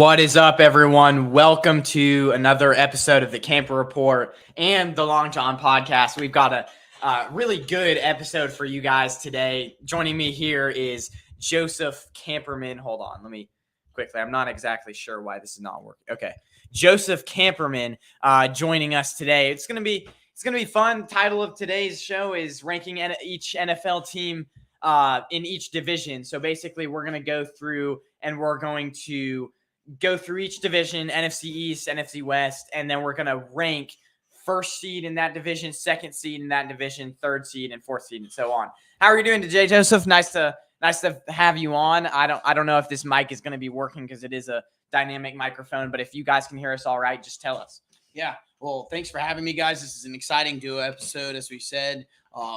What is up, everyone? Welcome to another episode of the Kamper Report and the Long Jawn podcast. We've got a really good episode for you guys today. Joining me here is Joseph Kamperman. Hold on, let me quickly. I'm not exactly sure why this is not working. Okay, Joseph Kamperman joining us today. It's gonna be fun. Title of today's show is ranking each NFL team in each division. So basically, we're gonna go through and we're going to go through each division, NFC East, NFC West, and then we're going to rank first seed in that division, second seed in that division, third seed, and fourth seed, and so on. How are you doing today, Joseph? Nice to have you on. I don't know if this mic is going to be working because it is a dynamic microphone, but if you guys can hear us all right, just tell us. Yeah, well, thanks for having me, guys. This is an exciting duo episode, as we said.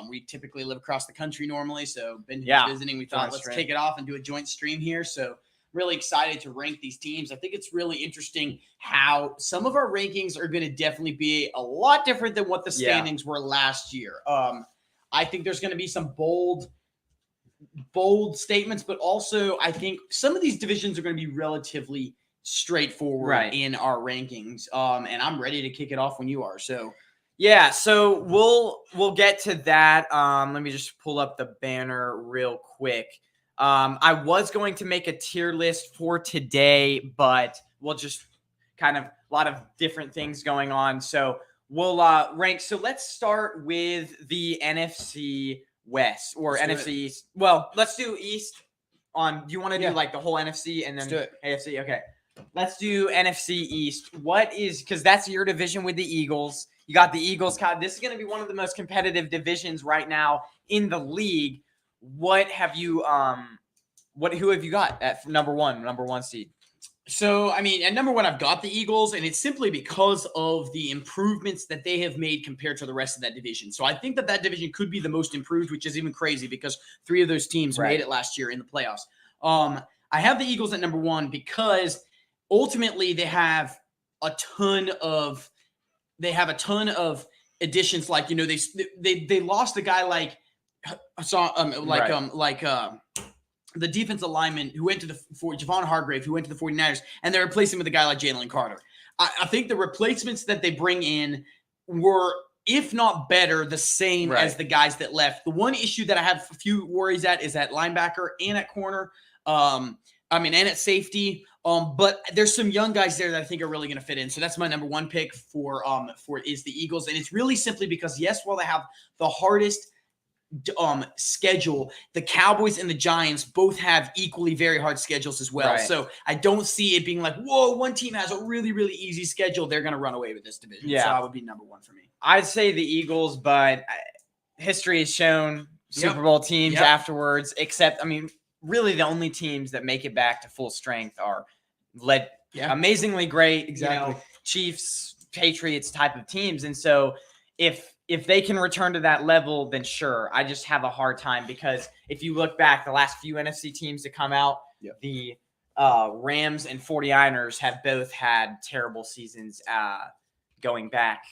We typically live across the country normally, so been here visiting. We thought let's kick it off and do a joint stream here, so really excited to rank these teams. I think it's really interesting how some of our rankings are going to definitely be a lot different than what the standings were last year. I think there's going to be some bold statements, but also I think some of these divisions are going to be relatively straightforward in our rankings. And I'm ready to kick it off when you are. So yeah, so we'll get to that. Let me just pull up the banner real quick. I was going to make a tier list for today, but we'll just kind of a lot of different things going on. So we'll rank. So let's start with the NFC West or NFC East. Well, let's do East on. Do you want to do like the whole NFC and then AFC? Okay. Let's do NFC East. Because that's your division with the Eagles. You got the Eagles. This is going to be one of the most competitive divisions right now in the league. What have you who have you got at number one seed? So, I mean, at number one, I've got the Eagles, and it's simply because of the improvements that they have made compared to the rest of that division. So I think that division could be the most improved, which is even crazy because three of those teams made it last year in the playoffs. I have the Eagles at number one because ultimately they have a ton of additions. Like, you know, they lost a guy like the defensive lineman who went to Javon Hargrave, who went to the 49ers, and they're replacing with a guy like Jalen Carter. I think the replacements that they bring in were, if not better, the same as the guys that left. The one issue that I have a few worries at is at linebacker and at corner, and at safety. But there's some young guys there that I think are really going to fit in. So that's my number one pick for is the Eagles. And it's really simply because, yes, while they have the hardest schedule, the Cowboys and the Giants both have equally very hard schedules as well. So I don't see it being like, whoa, one team has a really, really easy schedule. They're going to run away with this division. So that would be number one for me. I'd say the Eagles, but history has shown Super Bowl teams afterwards, except, really the only teams that make it back to full strength are led amazingly great, Chiefs, Patriots type of teams. And so if they can return to that level, then sure. I just have a hard time because if you look back, the last few NFC teams to come out, the Rams and 49ers have both had terrible seasons going back.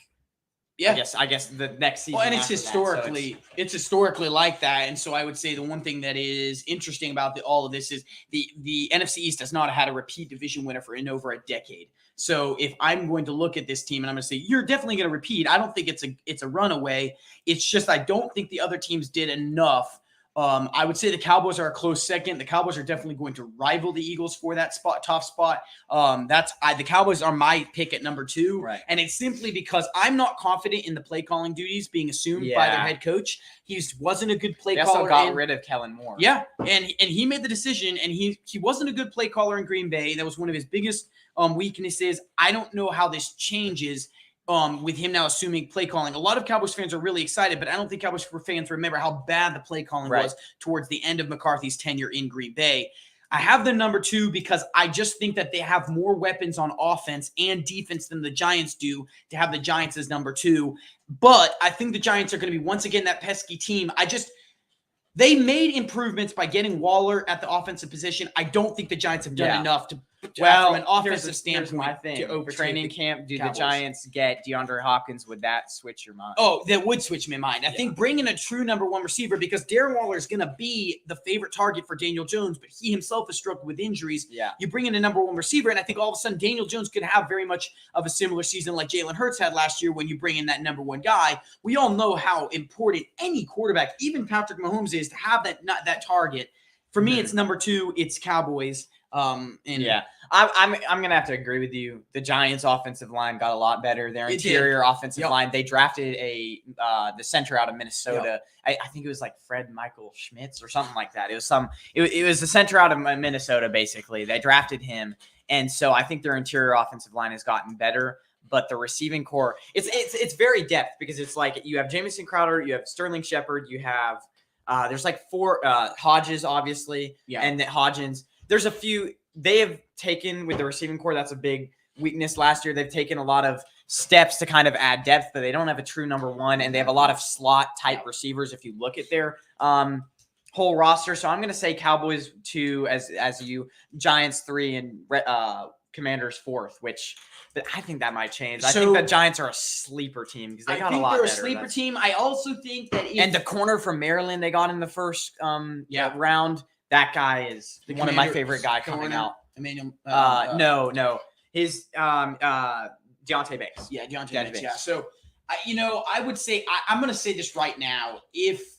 Yeah, I guess the next season. Well, and it's historically like that. And so I would say the one thing that is interesting about all of this is the NFC East has not had a repeat division winner for over a decade. So if I'm going to look at this team and I'm going to say, you're definitely going to repeat, I don't think it's a runaway. It's just I don't think the other teams did enough. I would say the Cowboys are a close second. The Cowboys are definitely going to rival the Eagles for that top spot. The Cowboys are my pick at number two. And it's simply because I'm not confident in the play calling duties being assumed by their head coach. He wasn't a good play caller. They also got rid of Kellen Moore. Yeah, and he made the decision, and he wasn't a good play caller in Green Bay. That was one of his biggest weaknesses. I don't know how this changes with him now assuming play calling. A lot of Cowboys fans are really excited, but I don't think Cowboys fans remember how bad the play calling was towards the end of McCarthy's tenure in Green Bay. I have them number two because I just think that they have more weapons on offense and defense than the Giants do to have the Giants as number two. But I think the Giants are going to be, once again, that pesky team. They made improvements by getting Waller at the offensive position. I don't think the Giants have done enough from an offensive here's standpoint my thing. to overtake Training the camp, do Cowboys. the Giants get DeAndre Hopkins? Would that switch your mind? Oh, that would switch my mind. I think bringing a true number one receiver, because Darren Waller is going to be the favorite target for Daniel Jones, but he himself has struggled with injuries. Yeah. You bring in a number one receiver, and I think all of a sudden Daniel Jones could have very much of a similar season like Jalen Hurts had last year when you bring in that number one guy. We all know how important any quarterback, even Patrick Mahomes, is to have that target. For me, it's number two. It's Cowboys. I'm gonna have to agree with you. The Giants' offensive line got a lot better. Their interior offensive line. They drafted the center out of Minnesota. I think it was like Fred Michael Schmitz or something like that. It was the center out of Minnesota. Basically, they drafted him, and so I think their interior offensive line has gotten better. But the receiving core, it's very depth, because it's like you have Jamison Crowder, you have Sterling Shepard, you have there's like four Hodges, obviously, and the Hodgins. There's a few they have taken with the receiving core. That's a big weakness last year. They've taken a lot of steps to kind of add depth, but they don't have a true number one, and they have a lot of slot type receivers if you look at their whole roster. So I'm going to say Cowboys 2 as you, Giants 3, and Commanders 4th, which I think that might change. I think the Giants are a sleeper team because they got a lot better. They're a sleeper team. I also think that and the corner from Maryland they got in the first round. That guy is one of my favorite guys coming out. Emmanuel, no. His Deontay Banks. Yeah, Deontay Banks. Yeah. So, I would say I'm going to say this right now. If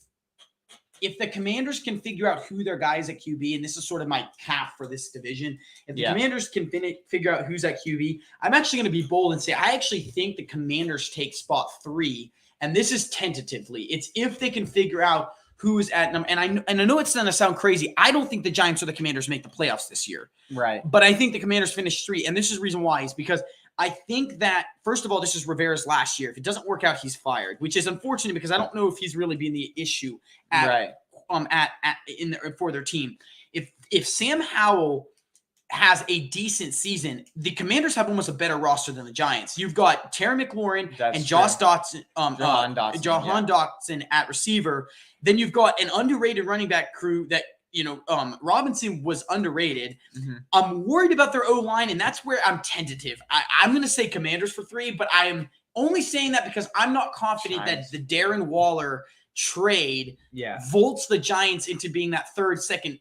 the Commanders can figure out who their guy is at QB, and this is sort of my cap for this division, if the Commanders can figure out who's at QB, I'm actually going to be bold and say I actually think the Commanders take spot 3, and this is tentatively. It's if they can figure out who's at them. And I know it's going to sound crazy. I don't think the Giants or the Commanders make the playoffs this year. Right. But I think the Commanders finish 3. And this is the reason why, is because I think that, first of all, this is Rivera's last year. If it doesn't work out, he's fired, which is unfortunate because I don't know if he's really been the issue for their team. If Sam Howell has a decent season, the Commanders have almost a better roster than the Giants. You've got Terry McLaurin and Josh Dotson, Jahan Dotson at receiver. Then you've got an underrated running back crew that, Robinson was underrated. Mm-hmm. I'm worried about their O-line, and that's where I'm tentative. I'm going to say Commanders for 3, but I'm only saying that because I'm not confident that the Darren Waller trade vaults the Giants into being that second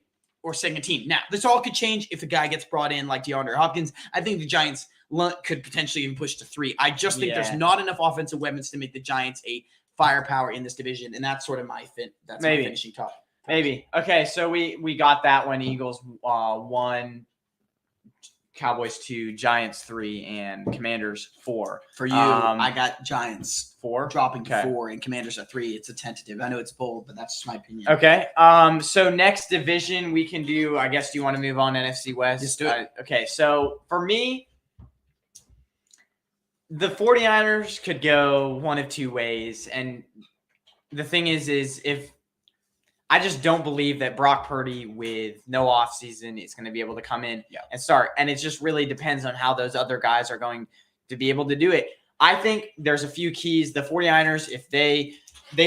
team. Now, this all could change if a guy gets brought in like DeAndre Hopkins. I think the Giants could potentially even push to 3. I just think there's not enough offensive weapons to make the Giants a firepower in this division, and that's sort of my my finishing top. Maybe. Okay, so we got that one. Eagles 1, Cowboys 2, Giants 3, and Commanders 4. For you, I got Giants 4, dropping to 4, and Commanders at 3. It's a tentative. I know it's bold, but that's just my opinion. Okay. So next division we can do. I guess do you want to move on to NFC West? Just do it. Okay. So for me, the 49ers could go one of two ways, and the thing is if I just don't believe that Brock Purdy with no offseason is going to be able to come in and start. And it just really depends on how those other guys are going to be able to do it. I think there's a few keys. The 49ers, if they've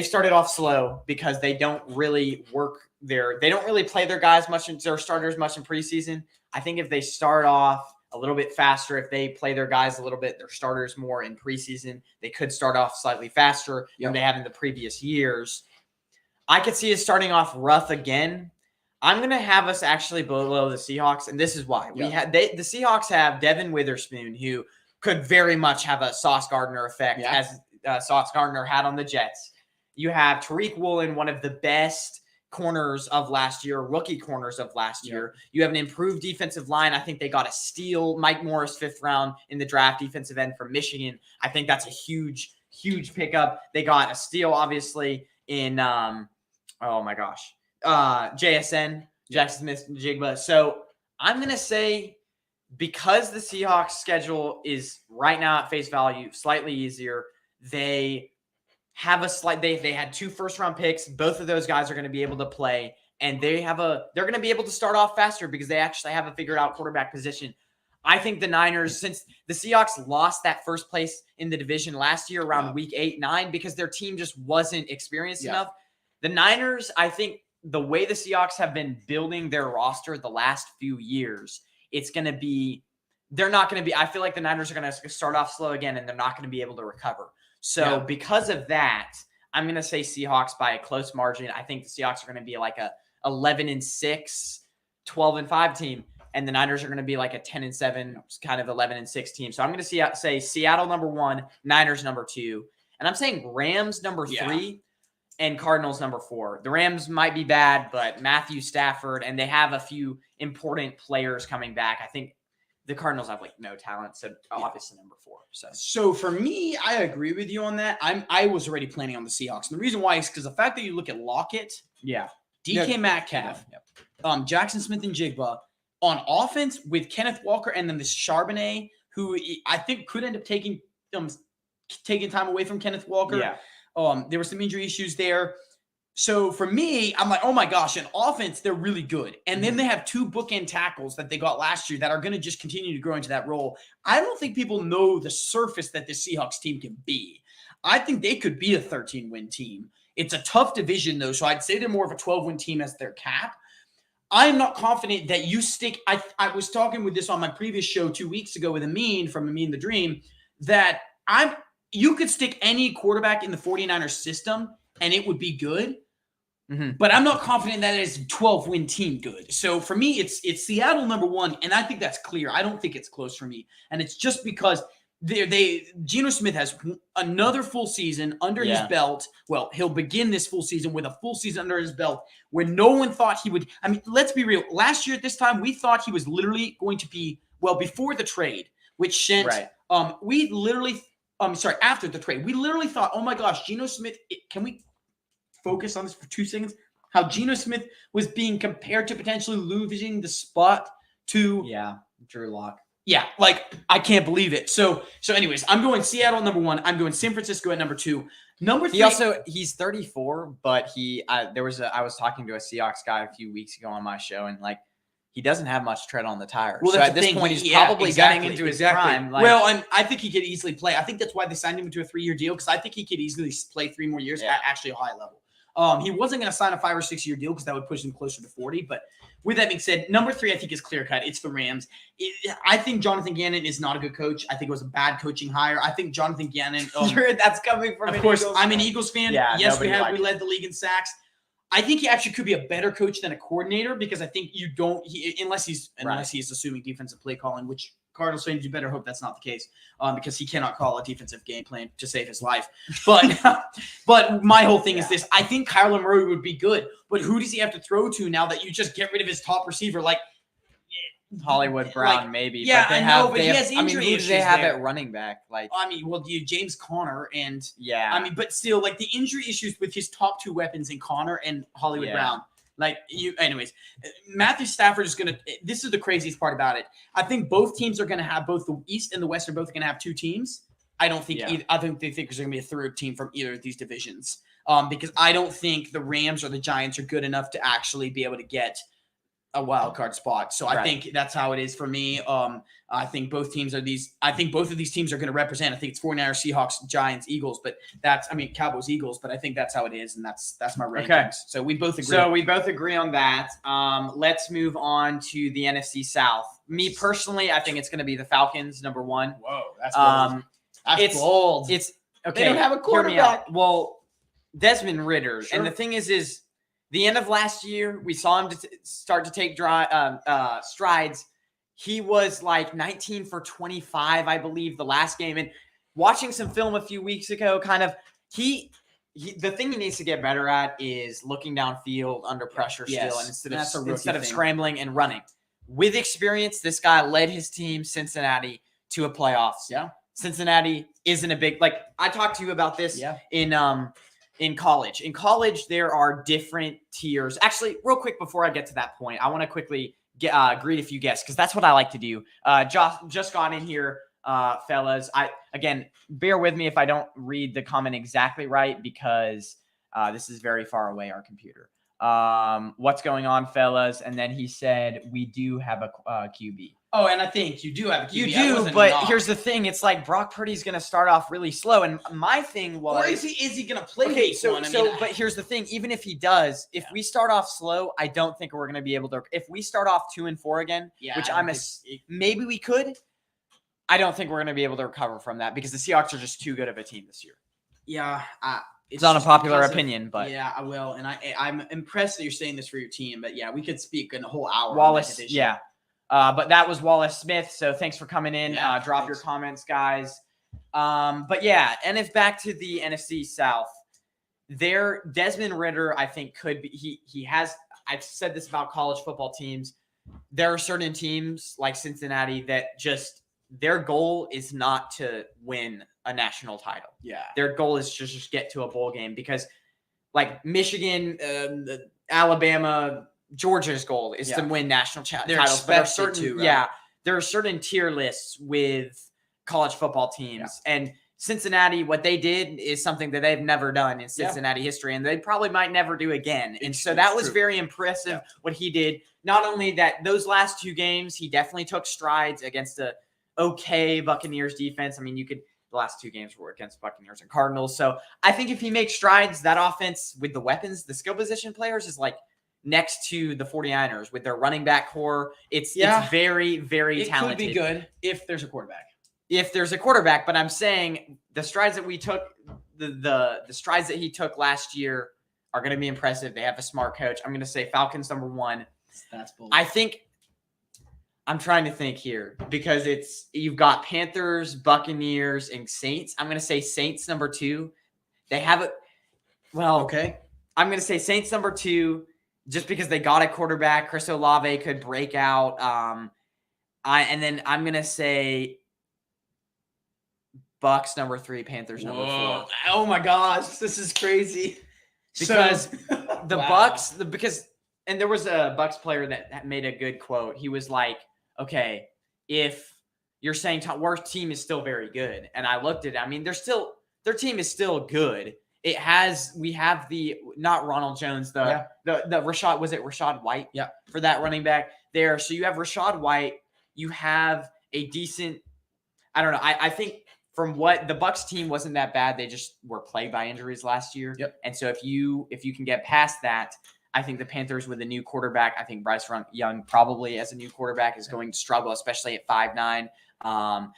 started off slow because they don't really they don't really play their guys much, their starters much in preseason. I think if they start off a little bit faster, if they play their guys a little bit, their starters more in preseason, they could start off slightly faster than they have in the previous years. I could see us starting off rough again. I'm going to have us actually below the Seahawks, and this is why. The Seahawks have Devin Witherspoon, who could very much have a Sauce Gardner effect as Sauce Gardner had on the Jets. You have Tariq Woolen, one of the best corners of last year, rookie corners of last year. You have an improved defensive line. I think they got a steal, Mike Morris, 5th round in the draft, defensive end from Michigan. I think that's a huge, huge pickup. They got a steal, obviously, in JSN, Jackson Smith-Njigba. So I'm going to say because the Seahawks schedule is right now at face value slightly easier, they have they had 2 first-round picks. Both of those guys are going to be able to play, and they're going to be able to start off faster because they actually have a figured-out quarterback position. I think the Niners, since the Seahawks lost that first place in the division last year around week 8-9 because their team just wasn't experienced enough, the Niners, I think the way the Seahawks have been building their roster the last few years, it's going to be – they're not going to be – I feel like the Niners are going to start off slow again, and they're not going to be able to recover. So because of that, I'm going to say Seahawks by a close margin. I think the Seahawks are going to be like a 11-6, 12-5 team, and the Niners are going to be like a 10-7, kind of 11-6 team. So I'm going to say Seattle number 1, Niners number 2, and I'm saying Rams number 3 and Cardinals number 4. The Rams might be bad, but Matthew Stafford, and they have a few important players coming back. I think the Cardinals have like no talent, so obviously number 4. So for me, I agree with you on that. I was already planning on the Seahawks, and the reason why is because the fact that you look at Lockett, DK Metcalf, Jackson Smith and Jigba on offense with Kenneth Walker, and then this Charbonnet, who I think could end up taking time away from Kenneth Walker. There were some injury issues there. So for me, I'm like, oh my gosh, in offense, they're really good. And then they have 2 bookend tackles that they got last year that are going to just continue to grow into that role. I don't think people know the surface that this Seahawks team can be. I think they could be a 13-win team. It's a tough division, though, so I'd say they're more of a 12-win team as their cap. I'm not confident that you stick – I was talking with this on my previous show 2 weeks ago with Amin from Amin the Dream, that you could stick any quarterback in the 49ers system and it would be good. But I'm not confident that it's a 12-win team good. So for me, it's Seattle number 1, and I think that's clear. I don't think it's close for me. And it's just because Geno Smith has another full season under his belt. Well, he'll begin this full season with a full season under his belt where no one thought he would. I mean, let's be real. Last year at this time, we thought he was literally going to be, well, before the trade, which sent after the trade, we literally thought, oh my gosh, Geno Smith, can we focus on this for 2 seconds? How Geno Smith was being compared to potentially losing the spot to Drew Lock. Yeah, like I can't believe it. So anyways, I'm going Seattle number 1. I'm going San Francisco at number 2. Number 3. He's 34, but I was talking to a Seahawks guy a few weeks ago on my show, and like he doesn't have much tread on the tires. Well, so at this point, he's probably getting into his prime. And I think he could easily play. I think that's why they signed him to a 3-year deal, because I think he could easily play 3 more years at actually a high level. He wasn't going to sign a 5 or 6 year deal because that would push him closer to 40. But with that being said, number 3, I think is clear cut. It's the Rams. I think Jonathan Gannon is not a good coach. I think it was a bad coaching hire. I think Jonathan Gannon. That's coming from. Of course, I'm an Eagles fan. Yes, we led the league in sacks. I think he actually could be a better coach than a coordinator, because I think you don't unless he's assuming defensive play calling, which Cardinals fans, you better hope that's not the case, because he cannot call a defensive game plan to save his life. But my whole thing is this: I think Kyler Murray would be good, but who does he have to throw to now that you just get rid of his top receiver? Like Hollywood Brown, maybe. Yeah, but he has injury issues. Who do they have at running back? Like, James Conner and but still, like the injury issues with his top 2 weapons in Conner and Hollywood Brown. Anyways, Matthew Stafford is this is the craziest part about it. I think both teams are going to have, both the East and the West are both going to have 2 teams. I don't think I think they think there's going to be a 3rd team from either of these divisions. Because I don't think the Rams or the Giants are good enough to actually be able to get a wild card spot. So I think that's how it is for me. I think both teams are I think both of these teams are going to represent. I think it's 49ers, Seahawks, Giants, Eagles, but Cowboys, Eagles, but I think that's how it is, and that's my rankings. Okay. So we both agree. So we both agree on that. Let's move on to the NFC South. Me personally, I think it's going to be the Falcons, number 1. Whoa, that's bold. That's bold. It's okay. They don't have a quarterback. Well, Desmond Ridder, and the thing is the end of last year, we saw him start to take strides. He was like 19 for 25, I believe, the last game. And watching some film a few weeks ago, the thing he needs to get better at is looking downfield under pressure still, and instead of scrambling and running. With experience, this guy led his team, Cincinnati, to a playoffs. Yeah, Cincinnati isn't a big I talked to you about this in college. In college, there are different tiers. Actually, real quick before I get to that point, I want to quickly greet a few guests, because that's what I like to do. Just got in here, fellas. Again, bear with me if I don't read the comment exactly right, because this is very far away, our computer. What's going on, fellas? And then he said, we do have a QB. Oh, and I think you do have a QB. You do, but here's the thing. It's like Brock Purdy's going to start off really slow. And my thing was... Or is he going to play Okay, week one? But here's the thing. Even if he does, if we start off slow, I don't think we're going to be able to... If we start off 2-4 again, which maybe we could, I don't think we're going to be able to recover from that because the Seahawks are just too good of a team this year. Yeah, it's not a popular opinion, but... Yeah, I will. And I'm impressed that you're saying this for your team. But yeah, we could speak in a whole hour. Wallace, yeah. But that was Wallace Smith. So thanks for coming in. Drop your comments, guys. But yeah, and if back to the NFC South, Desmond Ridder, I think could be, he has, I've said this about college football teams. There are certain teams like Cincinnati that just, their goal is not to win a national title. Yeah. Their goal is to just get to a bowl game because like Michigan, Alabama, Georgia's goal is to win national titles. But there are certain, there are certain tier lists with college football teams. Yeah. And Cincinnati, what they did is something that they've never done in Cincinnati history, and they probably might never do again. And so that was very impressive what he did. Not only that, those last two games, he definitely took strides against a okay Buccaneers defense. I mean, the last two games were against Buccaneers and Cardinals. So I think if he makes strides, that offense with the weapons, the skill position players is like next to the 49ers with their running back core. It's very, very talented. It could be good if there's a quarterback. If there's a quarterback, but I'm saying the strides that we took, the strides that he took last year are going to be impressive. They have a smart coach. I'm going to say Falcons number 1. That's bold. I think I'm trying to think here because you've got Panthers, Buccaneers, and Saints. I'm going to say Saints number 2. They have it. Well, okay. I'm going to say Saints number 2 just because they got a quarterback. Chris Olave could break out. And then I'm going to say Bucks number 3, Panthers number 4. Oh my gosh, this is crazy. Because the Bucks, and there was a Bucks player that made a good quote. He was like, okay, if you're saying worst team is still very good. And I looked at it. I mean, their team is still good. We have not Ronald Jones, the Rashad, was it Rashad White? Yeah. For that running back there. So you have Rashad White. You have a decent, I don't know. I think from what the Bucks team wasn't that bad. They just were plagued by injuries last year. Yep. And so if you can get past that, I think the Panthers with a new quarterback, I think Bryce Young probably as a new quarterback is going to struggle, especially at 5'9".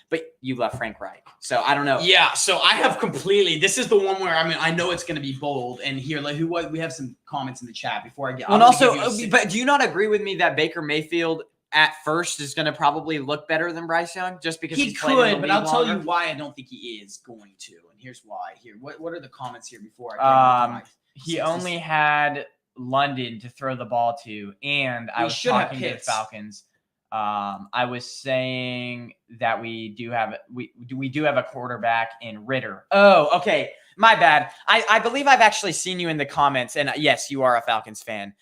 But you left Frank Reich. So I don't know. Yeah. So I have this is the one where, I know it's going to be bold. And here, we have some comments in the chat before I get. And also, but do you not agree with me that Baker Mayfield at first is going to probably look better than Bryce Young just because he could, but I'll tell you why I don't think he is going to. And here's why. Here, what are the comments here before I he only had London to throw the ball to, and I was talking to the Falcons. I was saying that we do have a quarterback in Ridder. Oh, okay. My bad. I believe I've actually seen you in the comments, and yes, you are a Falcons fan.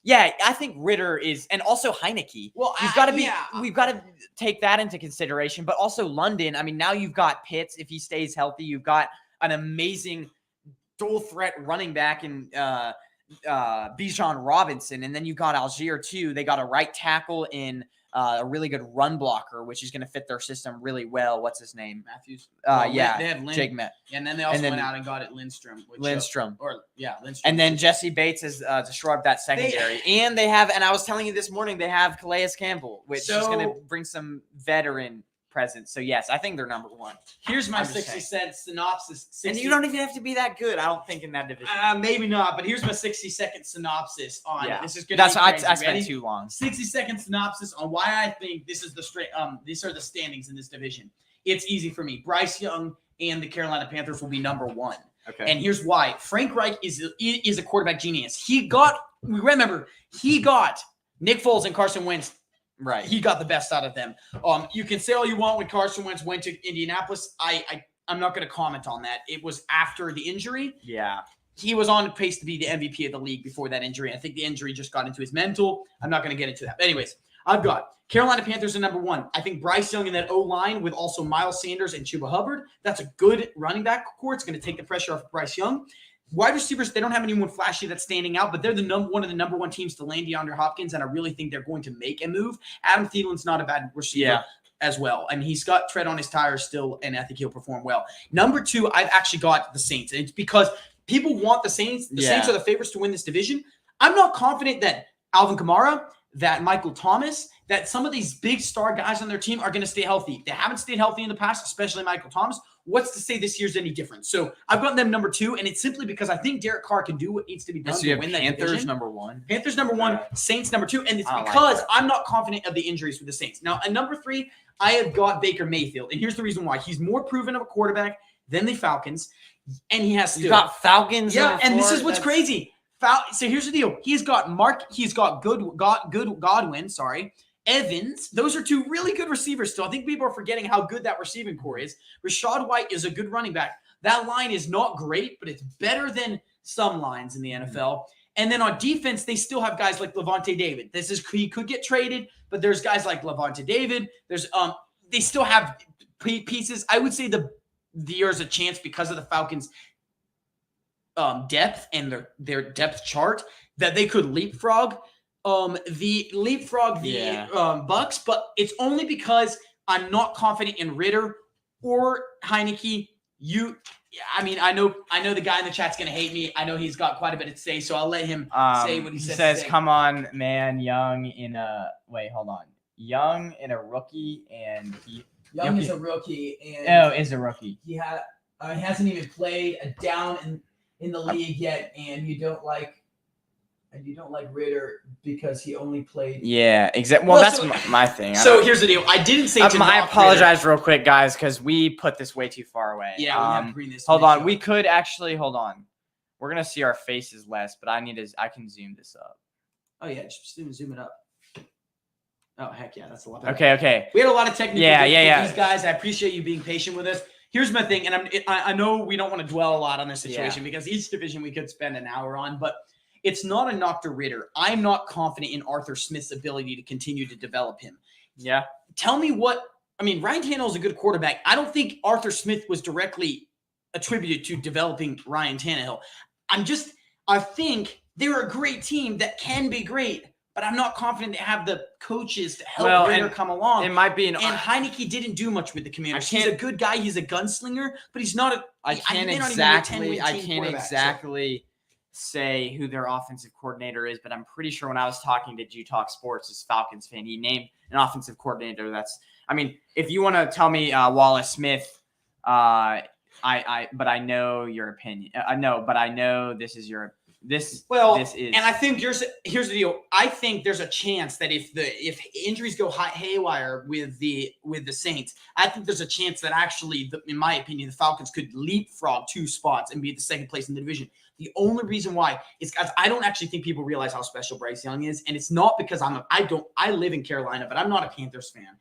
Yeah, I think Ridder is, and also Heineke. Well, we've got to take that into consideration, but also London. I mean, now you've got Pitts. If he stays healthy, you've got an amazing dual threat running back in Bijan Robinson, and then you got Algier too. They got a right tackle in a really good run blocker, which is going to fit their system really well. What's his name? Matthews. They have Jake Met. And then they also went out and got it Lindstrom. Lindstrom. Lindstrom. And then Jesse Bates has destroyed that secondary. And they have, and I was telling you this morning, they have Calais Campbell, which is going to bring some veteran presence. So yes, I think they're number 1. Here's my 60-second synopsis. And you don't even have to be that good, I don't think, in that division. Maybe not, but here's my 60-second synopsis on this is good. That's why I spent too long. 60-second synopsis on why I think this is these are the standings in this division. It's easy for me. Bryce Young and the Carolina Panthers will be number 1. Okay. And here's why. Frank Reich is a quarterback genius. He got Nick Foles and Carson Wentz. Right. He got the best out of them. You can say all you want when Carson Wentz went to Indianapolis. I'm not going to comment on that. It was after the injury. Yeah. He was on pace to be the MVP of the league before that injury. I think the injury just got into his mental. I'm not going to get into that. But anyways, I've got Carolina Panthers at number 1. I think Bryce Young in that O-line with also Miles Sanders and Chuba Hubbard. That's a good running back core. It's going to take the pressure off of Bryce Young. Wide receivers, they don't have anyone flashy that's standing out, but they're one of the number one teams to land DeAndre Hopkins, and I really think they're going to make a move. Adam Thielen's not a bad receiver as well. I mean, he's got tread on his tires still, and I think he'll perform well. Number 2, I've actually got the Saints, and it's because people want the Saints. The Saints are the favorites to win this division. I'm not confident that Alvin Kamara, that Michael Thomas, that some of these big star guys on their team are going to stay healthy. They haven't stayed healthy in the past, especially Michael Thomas. What's to say this year's any different? So I've got them number 2, and it's simply because I think Derek Carr can do what needs to be done to win that division. Panthers number 1. Panthers number 1, Saints number 2, and it's because I'm not confident of the injuries with the Saints. Now, at number 3, I have got Baker Mayfield, and here's the reason why. He's more proven of a quarterback than the Falcons, and he has You got Falcons. Yeah, and this is what's crazy. So here's the deal. He's got Godwin, Evans. Those are 2 really good receivers still. I think people are forgetting how good that receiving core is. Rashad White is a good running back. That line is not great, but it's better than some lines in the NFL. And then on defense, they still have guys like Levante David. He could get traded, but there's guys like Levante David. They still have pieces. I would say there's a chance because of the Falcons' depth and their depth chart that they could leapfrog Bucks, but it's only because I'm not confident in Ritter or Heineke. I know the guy in the chat's gonna hate me. I know he's got quite a bit to say, so I'll let him say what he says. He says, "Come on, man, Young in a rookie, and Young is a rookie, and is a rookie. He hasn't even played a down in the league yet, and you don't like Ritter because he only played. Yeah, exactly. Well, that's my thing. So here's the deal. I didn't say. I apologize real quick, guys, because we put this way too far away. Yeah, we have to bring this. Hold on. We could actually hold on. We're gonna see our faces less, but I can zoom this up. Oh yeah, just zoom it up. Oh heck yeah, that's a lot better. Okay. We had a lot of technical difficulties, these guys. I appreciate you being patient with us. Here's my thing, and I know we don't want to dwell a lot on this situation because each division we could spend an hour on, but it's not a knock to Ritter. I'm not confident in Arthur Smith's ability to continue to develop him. Yeah. Tell me Ryan Tannehill is a good quarterback. I don't think Arthur Smith was directly attributed to developing Ryan Tannehill. I think they're a great team that can be great, but I'm not confident they have the coaches to help Ritter come along. It might be and Heineke didn't do much with the Commanders. He's a good guy. He's a gunslinger, but he's not a. I can't exactly say who their offensive coordinator is, but I'm pretty sure when I was talking to G-Talk Sports, as Falcons fan, he named an offensive coordinator. If you want to tell me Wallace Smith, but I know your opinion. I know this is your. This is, and I think here's the deal. I think there's a chance that if injuries go haywire with the Saints, I think there's a chance that actually, in my opinion, the Falcons could leapfrog 2 spots and be the second place in the division. The only reason why is because I don't actually think people realize how special Bryce Young is, and it's not because I live in Carolina, but I'm not a Panthers fan.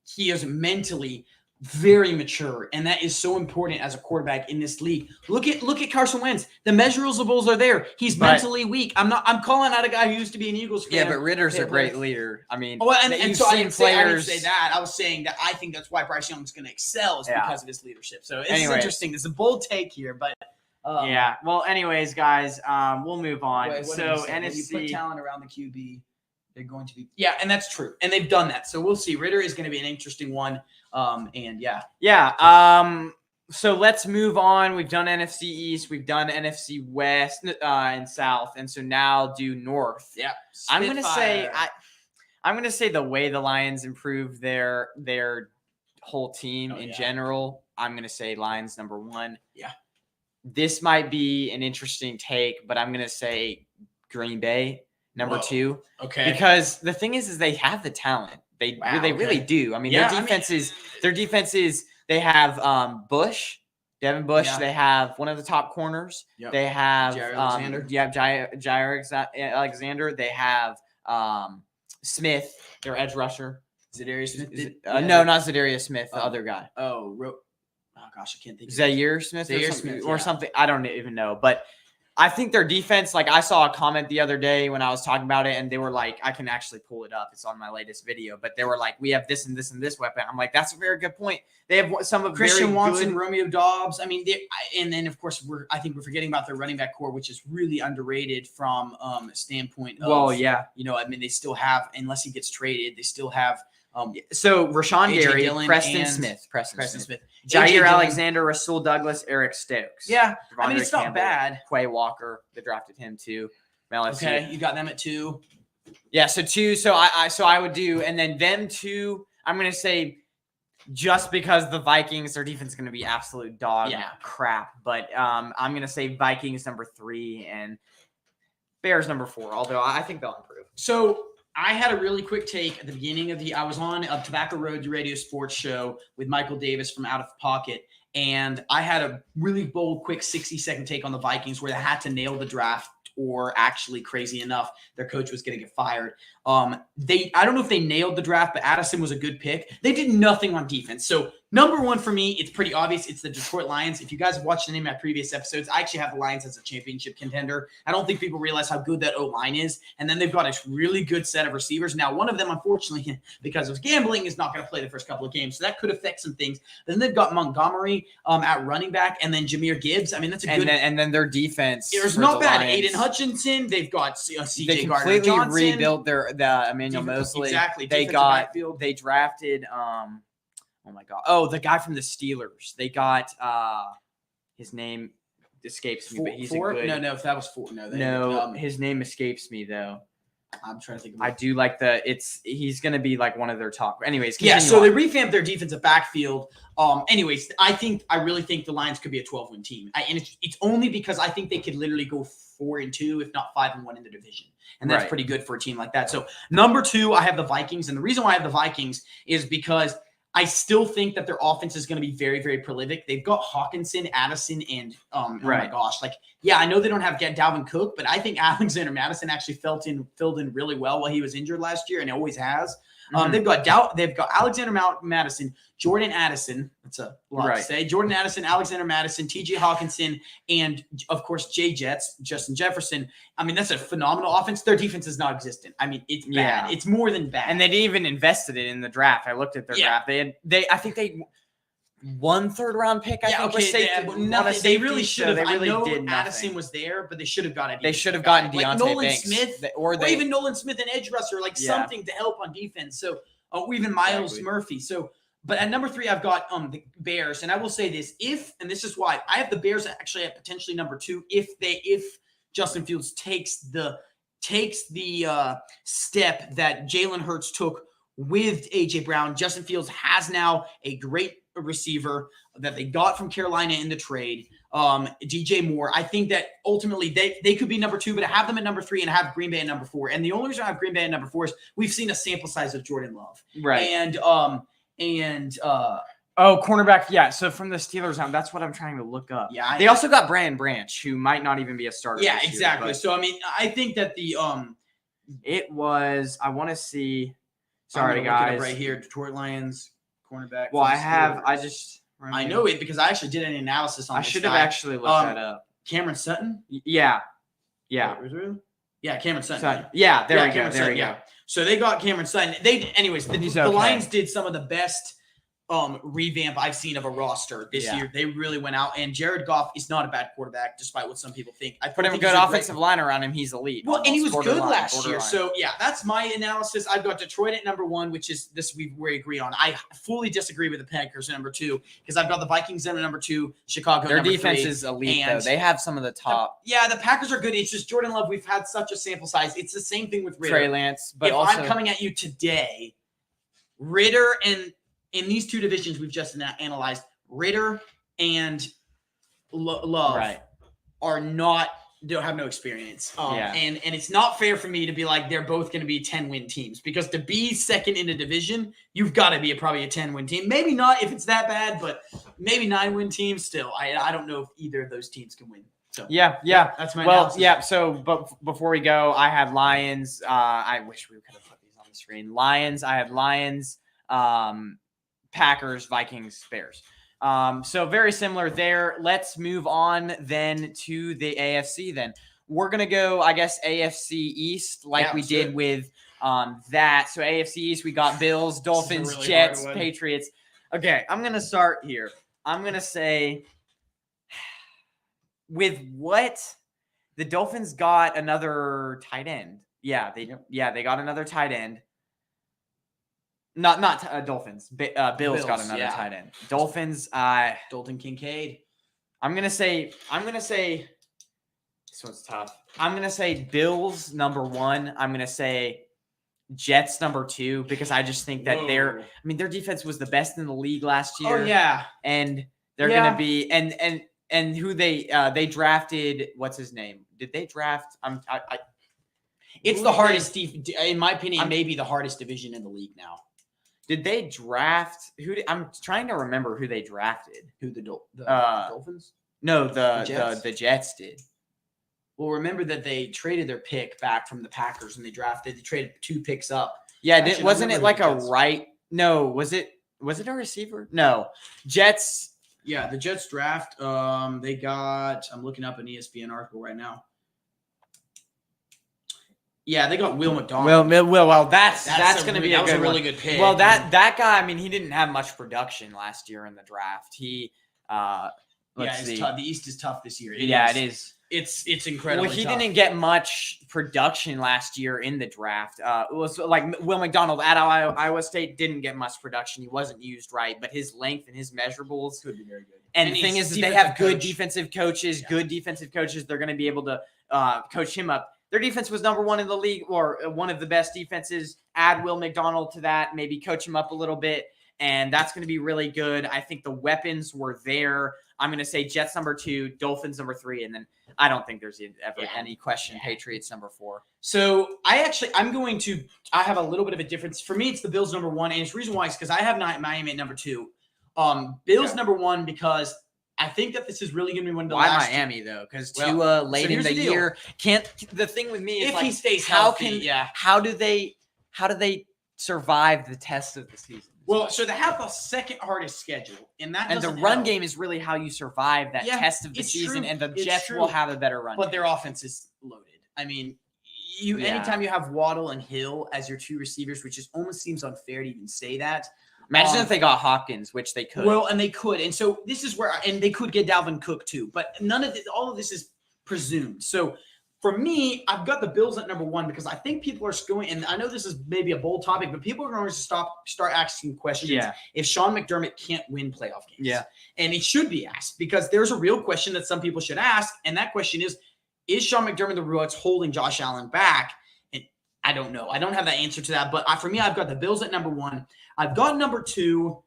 He is mentally very mature, and that is so important as a quarterback in this league. Look at Carson Wentz. The measurables are there. He's mentally weak. I'm calling out a guy who used to be an Eagles fan. Yeah, but Ritter's a great leader. I mean, I didn't say that. I was saying that I think that's why Bryce Young's going to excel is because of his leadership. So it's interesting. It's a bold take here, but yeah. Well, anyways, guys, we'll move on. NFC, when you put talent around the QB, they're going to be and that's true, and they've done that. So we'll see. Ritter is going to be an interesting one. So let's move on. We've done NFC East, we've done NFC West and South, and so now do North. Yeah, I'm gonna say the way the Lions improved their whole team in general. I'm gonna say Lions number 1. Yeah, this might be an interesting take, but I'm gonna say Green Bay number 2. Okay, because the thing is they have the talent. They really do. I mean, their defense is they have Devin Bush. Yeah. They have one of the top corners. Yep. They have Jair Alexander. They have Smith, their edge rusher. Zadarius Smith? No, not Zadarius Smith, the other guy. Oh gosh, I can't think. Zaire Smith or something. I don't even know, but I think their defense, like I saw a comment the other day when I was talking about it, and they were like, I can actually pull it up. It's on my latest video, but they were like, we have this and this and this weapon. I'm like, that's a very good point. They have some of Christian Watson, good... Romeo Dobbs. I mean, and then of course I think we're forgetting about their running back core, which is really underrated from a standpoint of. Well, yeah, I mean, they still have, unless he gets traded, they still have. So Rashawn Gary, Dillon, Preston Smith, Jair Alexander, Rasul Douglas, Eric Stokes. Yeah, Devondre I mean, it's not Campbell, bad. Quay Walker, they drafted him too. Okay, you got them at 2. Yeah, so 2. So I would do, and then them 2. I'm gonna say, just because the Vikings, their defense is gonna be absolute dog crap. But I'm gonna say Vikings number 3 and Bears number 4. Although I think they'll improve. So I had a really quick take at the beginning of I was on a Tobacco Road Radio Sports show with Michael Davis from Out of Pocket, and I had a really bold, quick 60-second take on the Vikings where they had to nail the draft, or actually, crazy enough, their coach was going to get fired. I don't know if they nailed the draft, but Addison was a good pick. They did nothing on defense. So number 1 for me, it's pretty obvious. It's the Detroit Lions. If you guys have watched any of my previous episodes, I actually have the Lions as a championship contender. I don't think people realize how good that O-line is. And then they've got a really good set of receivers. Now, one of them, unfortunately, because of gambling, is not going to play the first couple of games. So that could affect some things. Then they've got Montgomery at running back, and then Jahmyr Gibbs. I mean, that's a good. And then their defense. It's not bad. Lions. Aiden Hutchinson. They've got C.J. They completely rebuilt the Emmanuel Mosley. Exactly. They drafted oh my God. Oh, the guy from the Steelers. They got his name escapes me, but he's Ford? a good. No, if that was Ford. No, his name escapes me though. I'm trying to think of I do like he's gonna be like one of their top. Anyways, so they revamped their defensive backfield. I really think the Lions could be a 12-win team. And it's only because I think they could literally go 4-2, if not 5-1 in the division. And that's pretty good for a team like that. So number 2, I have the Vikings. And the reason why I have the Vikings is because I still think that their offense is going to be very, very prolific. They've got Hawkinson, Addison, and oh my gosh. I know they don't have Dalvin Cook, but I think Alexander Madison actually filled in really well while he was injured last year, and he always has. They've got Alexander Madison, Jordan Addison. That's a lot to say. Jordan Addison, Alexander Madison, T.J. Hawkinson, and of course Jets, Justin Jefferson. I mean, that's a phenomenal offense. Their defense is not existent. I mean, it's bad. It's more than bad. And they even invested it in the draft. I looked at their draft. I think they one third-round pick. They really should have. I know Addison was there, but they should have gotten. They should have gotten Deontay Nolan Banks, Smith, or even Nolan Smith, an edge rusher, something to help on defense. So, even Miles Murphy. So, but at number 3, I've got the Bears, and I will say this: and this is why I have the Bears actually at potentially number 2 if Justin Fields takes the step that Jalen Hurts took with A.J. Brown. Justin Fields has now a great receiver that they got from Carolina in the trade, DJ Moore. I think that ultimately they could be number 2, but I have them at number 3 and I have Green Bay at number 4. And the only reason I have Green Bay at number 4 is we've seen a sample size of Jordan Love. Right. And cornerback. Yeah. So from the Steelers, that's what I'm trying to look up. Yeah. They also got Brandon Branch, who might not even be a starter. Yeah, this exactly. Year, so, I mean, I think that it was, I want to see, sorry guys. Right here, Detroit Lions cornerback. Well, I know it because I actually did an analysis on this. I should have actually looked that up. Cameron Sutton? Yeah. Wait, really? Yeah, Cameron Sutton. Yeah, there we go. So they got Cameron Sutton. The Lions did some of the best revamp I've seen of a roster this year. They really went out, and Jared Goff is not a bad quarterback, despite what some people think. I put him a good offensive line around him. He's elite. Well, and he was good last year. So that's my analysis. I've got Detroit at number 1, which is this we agree on. I fully disagree with the Packers at number 2 because I've got the Vikings at number 2, Chicago. Their number defense 3, is elite. Though they have some of the top. The Packers are good. It's just Jordan Love. We've had such a sample size. It's the same thing with Ritter. Trey Lance, but if I'm coming at you today, Ritter and in these 2 divisions we've just analyzed, Ritter and Love don't have no experience. And it's not fair for me to be like they're both going to be 10-win teams because to be second in a division, you've got to be probably a 10-win team. Maybe not if it's that bad, but maybe 9-win teams still. I don't know if either of those teams can win. So that's my analysis. So but before we go, I had Lions. I wish we could have put these on the screen. Lions. I had Lions. Packers, Vikings, Bears. So very similar there. Let's move on then to the AFC then. We're going to go, I guess, AFC East like we did with that. So AFC East, we got Bills, Dolphins, really Jets, hard one. Patriots. Okay, I'm going to start here. I'm going to say with what the Dolphins got another tight end. Yeah, they got another tight end. Not Dolphins. Bills got another tight end. Dolphins. Dalton Kincaid. I'm gonna say this one's tough. I'm gonna say Bills number 1. I'm gonna say Jets number 2 because I just think that their defense was the best in the league last year. Oh yeah, and they're gonna be and who they drafted. What's his name? Did they draft? It's the hardest, in my opinion, maybe the hardest division in the league now. Did they draft I'm trying to remember who they drafted. Who the Dolphins? No, the Jets did. Well, remember that they traded their pick back from the Packers and they traded 2 picks up. Yeah, actually, wasn't it like a right? No, was it a receiver? No, Jets. Yeah, the Jets draft. They got. I'm looking up an ESPN article right now. Yeah, they got Will McDonald. Well, that's going to be a really good pick. Well, that guy, I mean, he didn't have much production last year in the draft. He, let's see. The East is tough this year. It is. It's incredible. Well, he didn't get much production last year in the draft. It was like Will McDonald at Iowa State didn't get much production. He wasn't used right, but his length and his measurables could be very good. And the thing is they have good defensive coaches. Yeah. Good defensive coaches. They're going to be able to coach him up. Their defense was number 1 in the league, or one of the best defenses. Add Will McDonald to that, maybe coach him up a little bit, and that's going to be really good. I think the weapons were there. I'm going to say Jets number 2, Dolphins number 3, and then I don't think there's ever any question. Patriots number 4. So I have a little bit of a difference. For me, it's the Bills number 1, and it's the reason why is because I have Miami at number 2. Bills number 1 because I think that this is really going to be one of the last. Why Miami though? Because Tua late in the year can't. The thing with me is if he stays healthy, how do they survive the test of the season? Well, so they have the second hardest schedule, and the run game is really how you survive that test of the season. True. And the Jets will have a better run. But their offense is loaded. I mean, anytime you have Waddle and Hill as your 2 receivers, which almost seems unfair to even say that. Imagine if they got Hopkins, which they could. Well, and they could. And so this is where and they could get Dalvin Cook too. But all of this is presumed. So for me, I've got the Bills at number 1 because I think people are going, and I know this is maybe a bold topic, but people are going to start asking questions if Sean McDermott can't win playoff games. Yeah. And it should be asked because there's a real question that some people should ask. And that question is Sean McDermott the real holding Josh Allen back? And I don't know. I don't have that answer to that. But for me, I've got the Bills at number 1. I've got number 2,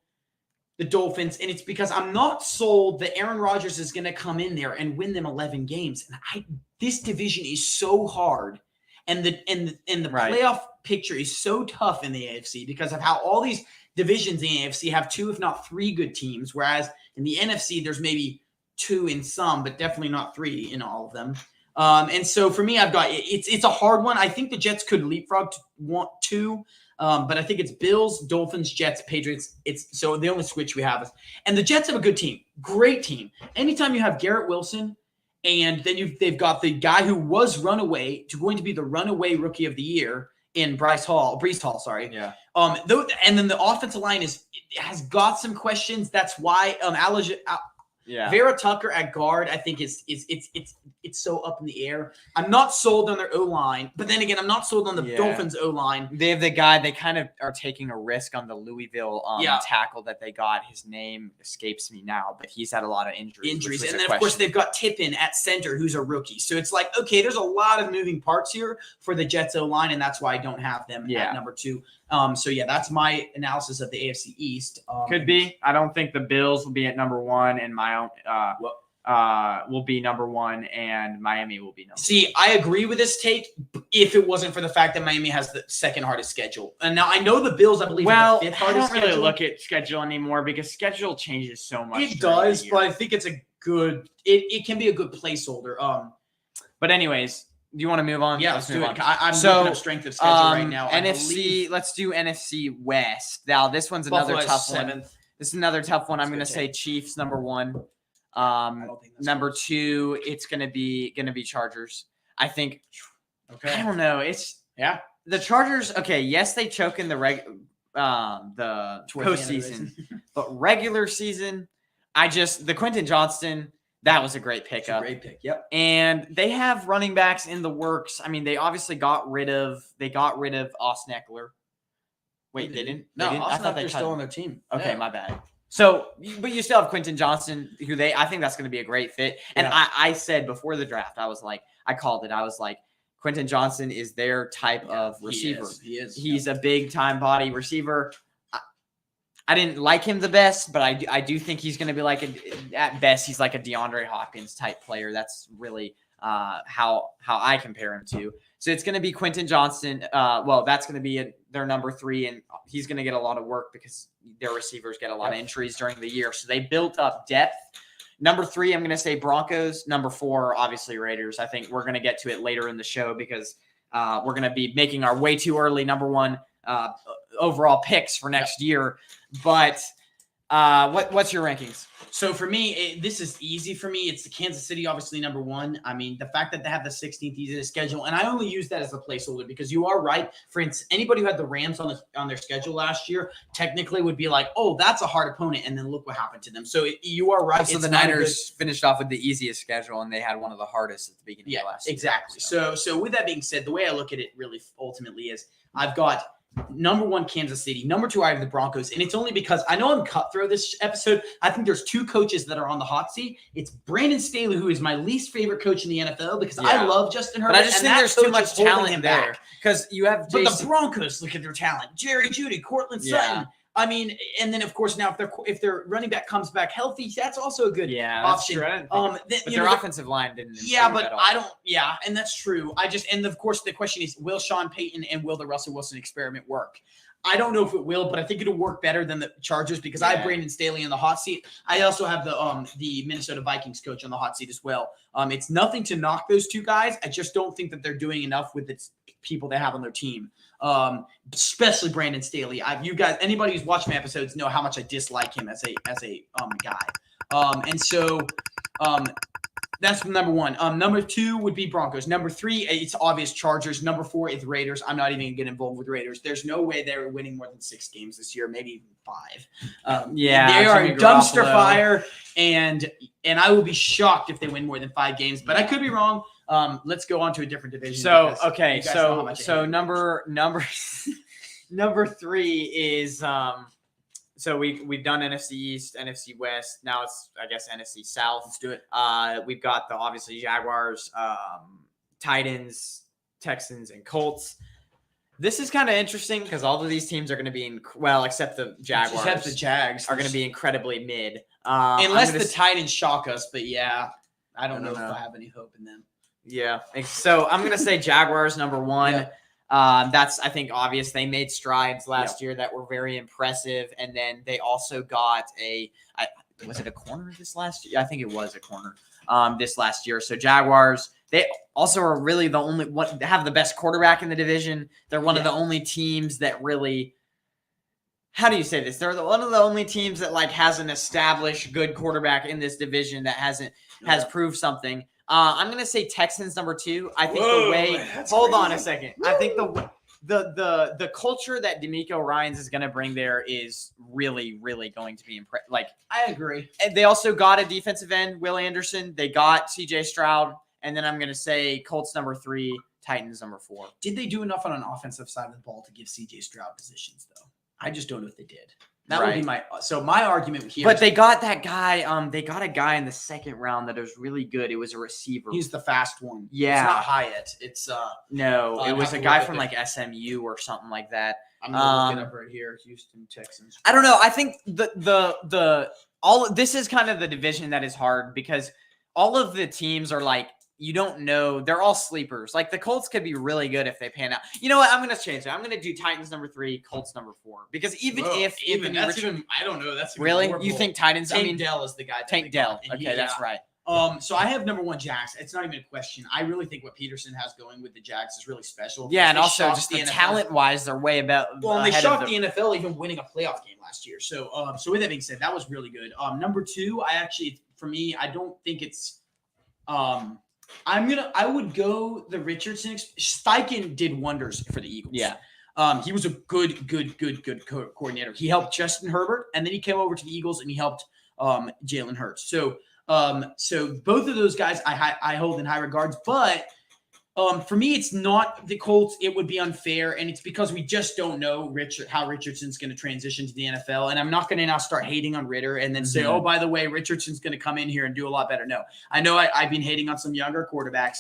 the Dolphins, and it's because I'm not sold that Aaron Rodgers is going to come in there and win them 11 games. And this division is so hard, and the playoff picture is so tough in the AFC because of how all these divisions in the AFC have 2, if not 3 good teams, whereas in the NFC there's maybe 2 in some, but definitely not 3 in all of them. And so for me, I've got it's a hard one. I think the Jets could leapfrog to 2. But I think it's Bills, Dolphins, Jets, Patriots. So the only switch we have is, and the Jets have a good team, great team. Anytime you have Garrett Wilson, and then they've got the guy who was going to be the runaway rookie of the year in Breece Hall. Sorry. Yeah. And then the offensive line has got some questions. That's why Vera Tucker at guard, I think it's so up in the air. I'm not sold on their O-line, but then again, I'm not sold on the Dolphins O-line. They have the guy, they kind of are taking a risk on the Louisville tackle that they got. His name escapes me now, but he's had a lot of injuries. And then, of course, they've got Tippin at center, who's a rookie. So it's like, okay, there's a lot of moving parts here for the Jets O-line, and that's why I don't have them at number 2. That's my analysis of the AFC East. Could be. I don't think the Bills will be at number 1, and my own will be number 1, and Miami will be number 1. See, I agree with this take if it wasn't for the fact that Miami has the second hardest schedule. And now I know the Bills, I believe, have the 5th hardest schedule. I don't really look at schedule anymore because schedule changes so much. It does, but I think it's a good – it can be a good placeholder. But anyways – do you want to move on? Yeah, let's do it. I'm looking up strength of schedule right now. Let's do NFC West. Now, this one's another tough one. This is another tough one. I'm going to good say Chiefs number 1. I don't think that's Number close. 2, it's going to be Chargers. I think. Okay. I don't know. It's the Chargers. Okay, yes, they choke in the postseason, but regular season, the Quentin Johnston. That was a great pickup. Great pick. Yep. And they have running backs in the works. I mean, they obviously got rid of Austin Eckler. Wait, they didn't? No, they didn't? Austin I thought Eckler's they still on their team. Okay, Yeah. my bad. So, but you still have Quentin Johnston, who I think that's going to be a great fit. And I said before the draft, I called it. I was like, Quentin Johnston is their type of receiver. He is. He's a big time body receiver. I didn't like him the best, but I do think he's going to be at best, he's like a DeAndre Hopkins type player. That's really how I compare him to. So it's going to be Quentin Johnston. That's going to be their number 3, and he's going to get a lot of work because their receivers get a lot of injuries during the year. So they built up depth. Number 3, I'm going to say Broncos. Number 4, obviously Raiders. I think we're going to get to it later in the show because we're going to be making our way too early number 1 overall picks for next year. But what's your rankings? So for me, this is easy for me. It's the Kansas City, obviously number 1. I mean, the fact that they have the 16th easiest schedule, and I only use that as a placeholder because you are right. For instance, anybody who had the Rams on their schedule last year technically would be like, oh, that's a hard opponent, and then look what happened to them. So you are right. So the Niners finished off with the easiest schedule, and they had one of the hardest at the beginning of last year. Exactly. So with that being said, the way I look at it really ultimately is I've got number 1, Kansas City. Number 2, I have the Broncos. And it's only because I know I'm cutthroat this episode. I think there's 2 coaches that are on the hot seat. It's Brandon Staley, who is my least favorite coach in the NFL because I love Justin Herbert. But I just think there's too much talent there. Because you have But the Broncos, look at their talent. Jerry Jeudy, Cortland Sutton. I mean, and then of course now if their running back comes back healthy, that's also a good option. But their offensive line didn't. But I don't. Yeah, and that's true. And of course the question is, will Sean Payton and will the Russell Wilson experiment work? I don't know if it will, but I think it'll work better than the Chargers because I have Brandon Staley on the hot seat. I also have the Minnesota Vikings coach on the hot seat as well. It's nothing to knock those 2 guys. I just don't think that they're doing enough with the people they have on their team. Especially Brandon Staley. You guys, anybody who's watched my episodes know how much I dislike him as a guy. And so that's number 1. Number 2 would be Broncos. Number 3, it's obvious Chargers. Number 4 is Raiders. I'm not even going to get involved with Raiders. There's no way they're winning more than 6 games this year, maybe even 5. They are a dumpster fire, and I will be shocked if they win more than 5 games. But I could be wrong. Let's go on to a different division. So number 3 is so we've done NFC East, NFC West. Now it's I guess NFC South. Let's do it. We've got the obviously Jaguars, Titans, Texans, and Colts. This is kind of interesting because all of these teams are going to be except the Jaguars. Except the Jags are going to be incredibly mid. Unless the Titans shock us, but I don't know if I have any hope in them. Yeah. So I'm going to say Jaguars number 1. Yeah. That's, I think, obvious. They made strides last year that were very impressive. And then they also got was it a corner this last year? I think it was a corner this last year. So Jaguars, they also are really the only one have the best quarterback in the division. They're one of the only teams that really, how do you say this? They're one of the only teams that has an established good quarterback in this division that has proved something. I'm gonna say Texans number 2. I think hold on a second. I think the culture that DeMeco Ryans is gonna bring there is really, really going to be impressive. I agree. And they also got a defensive end, Will Anderson. They got CJ Stroud, and then I'm gonna say Colts number 3, Titans number 4. Did they do enough on an offensive side of the ball to give CJ Stroud positions though? I just don't know if they did. That would be my argument here. But they got that guy. They got a guy in the 2nd round that was really good. It was a receiver. He's the fast one. Yeah, it's not Hyatt. It's no. It was a guy from SMU or something like that. I'm gonna look it up right here. Houston Texans. I don't know. I think this is kind of the division that is hard because all of the teams are you don't know. They're all sleepers. The Colts could be really good if they pan out. You know what? I'm going to change it. I'm going to do Titans number 3, Colts number 4. Because I don't know. That's really? You think Titans? Tank Dell is the guy. Tank Dell. Okay, that's right. So I have number 1 Jags. It's not even a question. I really think what Peterson has going with the Jags is really special. Yeah, and They also shocked just the NFL. talent-wise, they're way about. Well, and they ahead shocked of the NFL even winning a playoff game last year. So, with that being said, that was really good. Number 2, for me, I don't think it's. I would go the Richardson. Steichen did wonders for the Eagles. Yeah. He was a good coordinator. He helped Justin Herbert, and then he came over to the Eagles and he helped Jalen Hurts. So both of those guys I hold in high regards, but for me, it's not the Colts. It would be unfair, and it's because we just don't know how Richardson's going to transition to the NFL. And I'm not going to now start hating on Ritter and then say, oh, by the way, Richardson's going to come in here and do a lot better. No, I know I've been hating on some younger quarterbacks,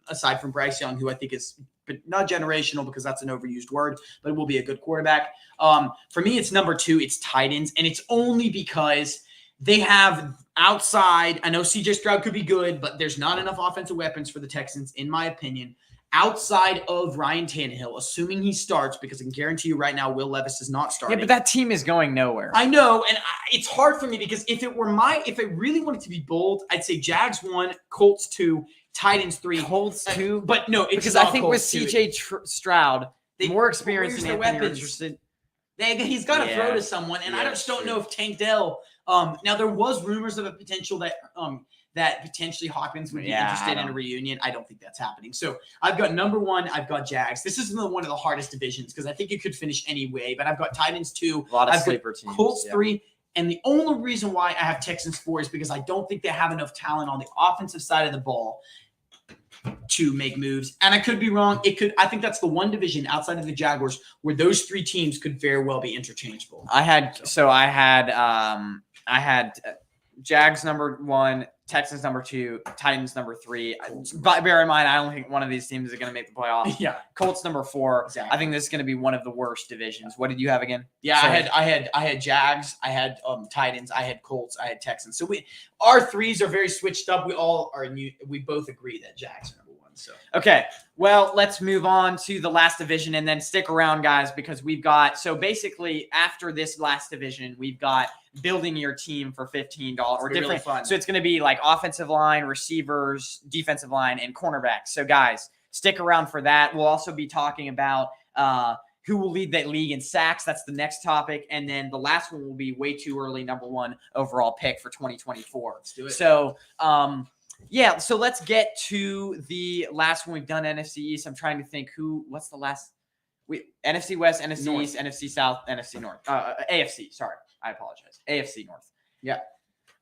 aside from Bryce Young, who I think is not generational because that's an overused word, but will be a good quarterback. For me, it's number 2. It's tight ends, and it's only because they have outside. I know CJ Stroud could be good, but there's not enough offensive weapons for the Texans, in my opinion. Outside of Ryan Tannehill, assuming he starts, because I can guarantee you right now, Will Levis is not starting. Yeah, but that team is going nowhere. I know, and it's hard for me because if I really wanted to be bold, I'd say Jags 1, Colts 2, Titans 3, Colts 2, but no, it's because not I think Colts with 2. CJ Stroud, more experience where's in the Anthony weapons? Richardson. He's got to throw to someone, and I just don't know if Tank Dell. Now there was rumors of a potential that potentially Hawkins would be interested in a reunion. I don't think that's happening. So I've got number 1. I've got Jags. This is one of the hardest divisions because I think it could finish anyway. But I've got Titans 2. A lot of I've sleeper got teams. Colts 3. And the only reason why I have Texans 4 is because I don't think they have enough talent on the offensive side of the ball to make moves. And I could be wrong. I think that's the one division outside of the Jaguars where those 3 teams could very well be interchangeable. I had Jags number 1, Texans number 2, Titans number 3. But bear in mind, I don't think one of these teams is going to make the playoffs. Yeah. Colts number 4. Exactly. I think this is going to be one of the worst divisions. What did you have again? Yeah, I had Jags, I had Titans, I had Colts, I had Texans. So our 3s are very switched up. We both agree that Jags are number 1. So okay, well, let's move on to the last division and then stick around, guys, because we've got basically after this last division, we've got building your team for $15 or different. Really fun. So it's going to be like offensive line, receivers, defensive line, and cornerbacks. So guys, stick around for that. We'll also be talking about who will lead that league in sacks. That's the next topic. And then the last one will be way too early, number 1 overall pick for 2024. Let's do it. So, so let's get to the last one we've done, NFC East. I'm trying to think what's the last? NFC West, NFC North. East, NFC South, NFC North. AFC, sorry. I apologize. AFC North. Yeah.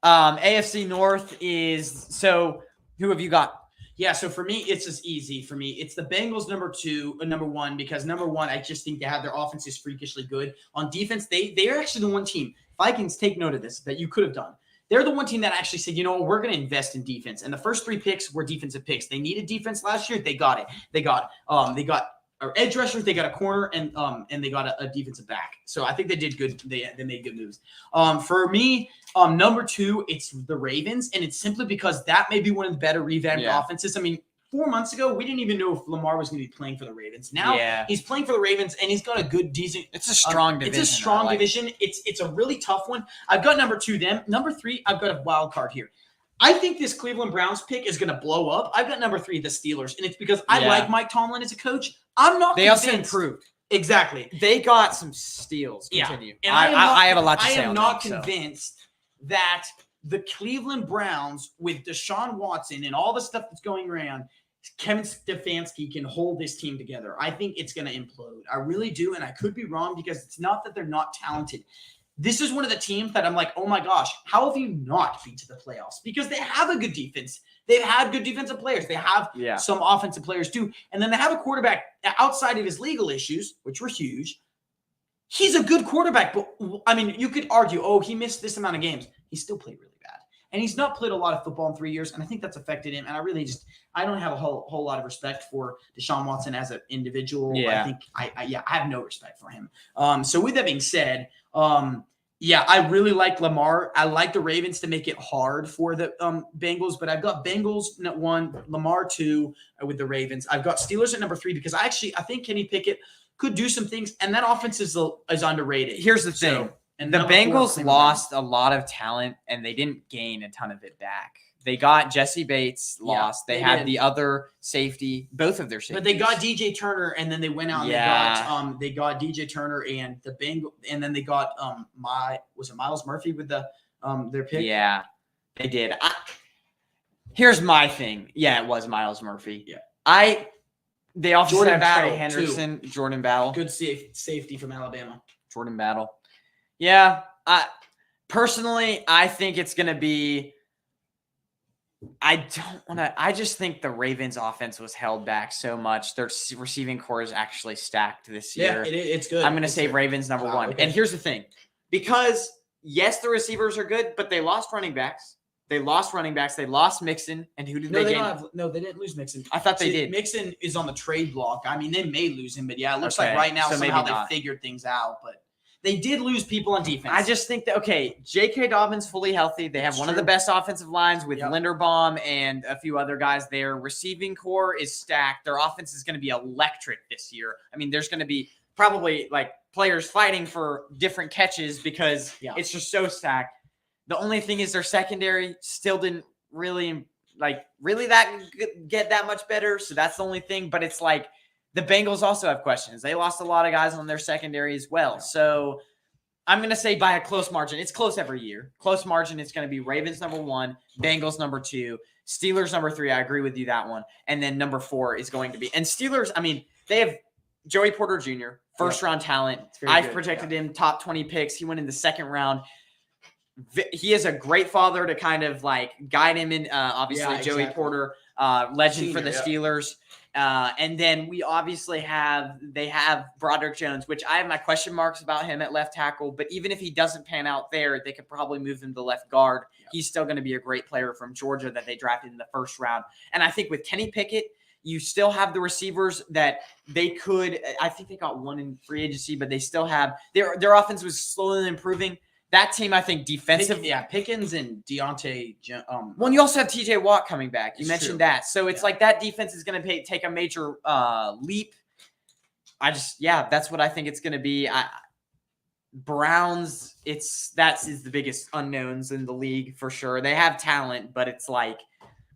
AFC North is, who have you got? Yeah, so for me, it's just easy. For me, it's the Bengals number 1, because number 1, I just think they have their offense is freakishly good. On defense, they're actually the one team. Vikings, take note of this, that you could have done. They're the one team that actually said, we're going to invest in defense. And the first 3 picks were defensive picks. They needed defense last year. They got it. They got edge rushers. They got a corner and they got a defensive back. So I think they did good. They made good moves. For me, number 2, it's the Ravens. And it's simply because that may be one of the better revamped offenses. I mean, 4 months ago, we didn't even know if Lamar was going to be playing for the Ravens. Now he's playing for the Ravens, and he's got a good, decent. It's a strong division. It's a strong division. It's a really tough one. I've got number 2 them. Number 3, I've got a wild card here. I think this Cleveland Browns pick is going to blow up. I've got number 3, the Steelers, and it's because I like Mike Tomlin as a coach. I'm not. They convinced. also improved. Exactly. They got some steals. Continue. And I have a lot to say. I am not convinced that the Cleveland Browns, with Deshaun Watson and all the stuff that's going around, Kevin Stefanski can hold this team together. I think it's going to implode. I really do, and I could be wrong because it's not that they're not talented. This is one of the teams that I'm like, oh my gosh, how have you not been to the playoffs? Because they have a good defense. They've had good defensive players. They have some offensive players too. And then they have a quarterback outside of his legal issues, which were huge. He's a good quarterback, but I mean, you could argue, he missed this amount of games. He still played really bad. And he's not played a lot of football in 3 years, and I think that's affected him. And I don't have a whole lot of respect for Deshaun Watson as an individual. Yeah. I think I have no respect for him. So with that being said, I really like Lamar. I like the Ravens to make it hard for the Bengals, but I've got Bengals at 1, Lamar 2 with the Ravens. I've got Steelers at number 3 because I think Kenny Pickett could do some things, and that offense is underrated. Here's the thing. And the Bengals lost a lot of talent, and they didn't gain a ton of it back. They got Jesse Bates lost. Yeah, they they had did. the other safety, both of their safeties. But they got DJ Turner, and then they went out and they got DJ Turner and the Bengal, and then they got was it Miles Murphy with their pick? Yeah, they did. Here's my thing. Yeah, it was Miles Murphy. Yeah. They also Jordan have Battle, Trey Henderson, Jordan Battle. Good safety from Alabama. Jordan Battle. Yeah, personally, I think it's going to be I just think the Ravens offense was held back so much. Their receiving core is actually stacked this year. Yeah, it's good. I'm going to say Ravens number one. Okay. And here's the thing. Because, yes, the receivers are good, but they lost running backs. They lost Mixon. And who did they gain? They didn't lose Mixon. I thought they did. Mixon is on the trade block. I mean, they may lose him, but yeah, it looks Okay, like right now so somehow maybe not. they figured things out. But they did lose people on defense. I just think that, J.K. Dobbins fully healthy. They have That's one of true. the best offensive lines with Yep. Linderbaum and a few other guys. Their receiving core is stacked. Their offense is going to be electric this year. I mean, there's going to be probably like players fighting for different catches because it's just so stacked. The only thing is their secondary still didn't really get that much better. So that's the only thing. But it's like the Bengals also have questions. They lost a lot of guys on their secondary as well. Yeah. So I'm going to say by a close margin. It's close every year. Close margin, it's going to be Ravens number 1, Bengals number 2, Steelers number 3. I agree with you that one. And then number 4 is going to be – and Steelers, I mean, they have Joey Porter Jr., first-round talent. I've projected him top 20 picks. He went in the second round. He is a great father to kind of like guide him in, obviously, Joey Porter, legend for the Steelers. And then we obviously they have Broderick Jones, which I have my question marks about him at left tackle. But even if he doesn't pan out there, they could probably move him to left guard. Yeah. He's still going to be a great player from Georgia that they drafted in the first round. And I think with Kenny Pickett, you still have the receivers that they could. I think they got one in free agency, but they still have their offense was slowly improving. That team, I think, defensive. Pickens and Deontay. Well, you also have T.J. Watt coming back. You mentioned that. So it's like that defense is going to take a major leap. That's what I think it's going to be. Browns, that is the biggest unknowns in the league for sure. They have talent, but it's like,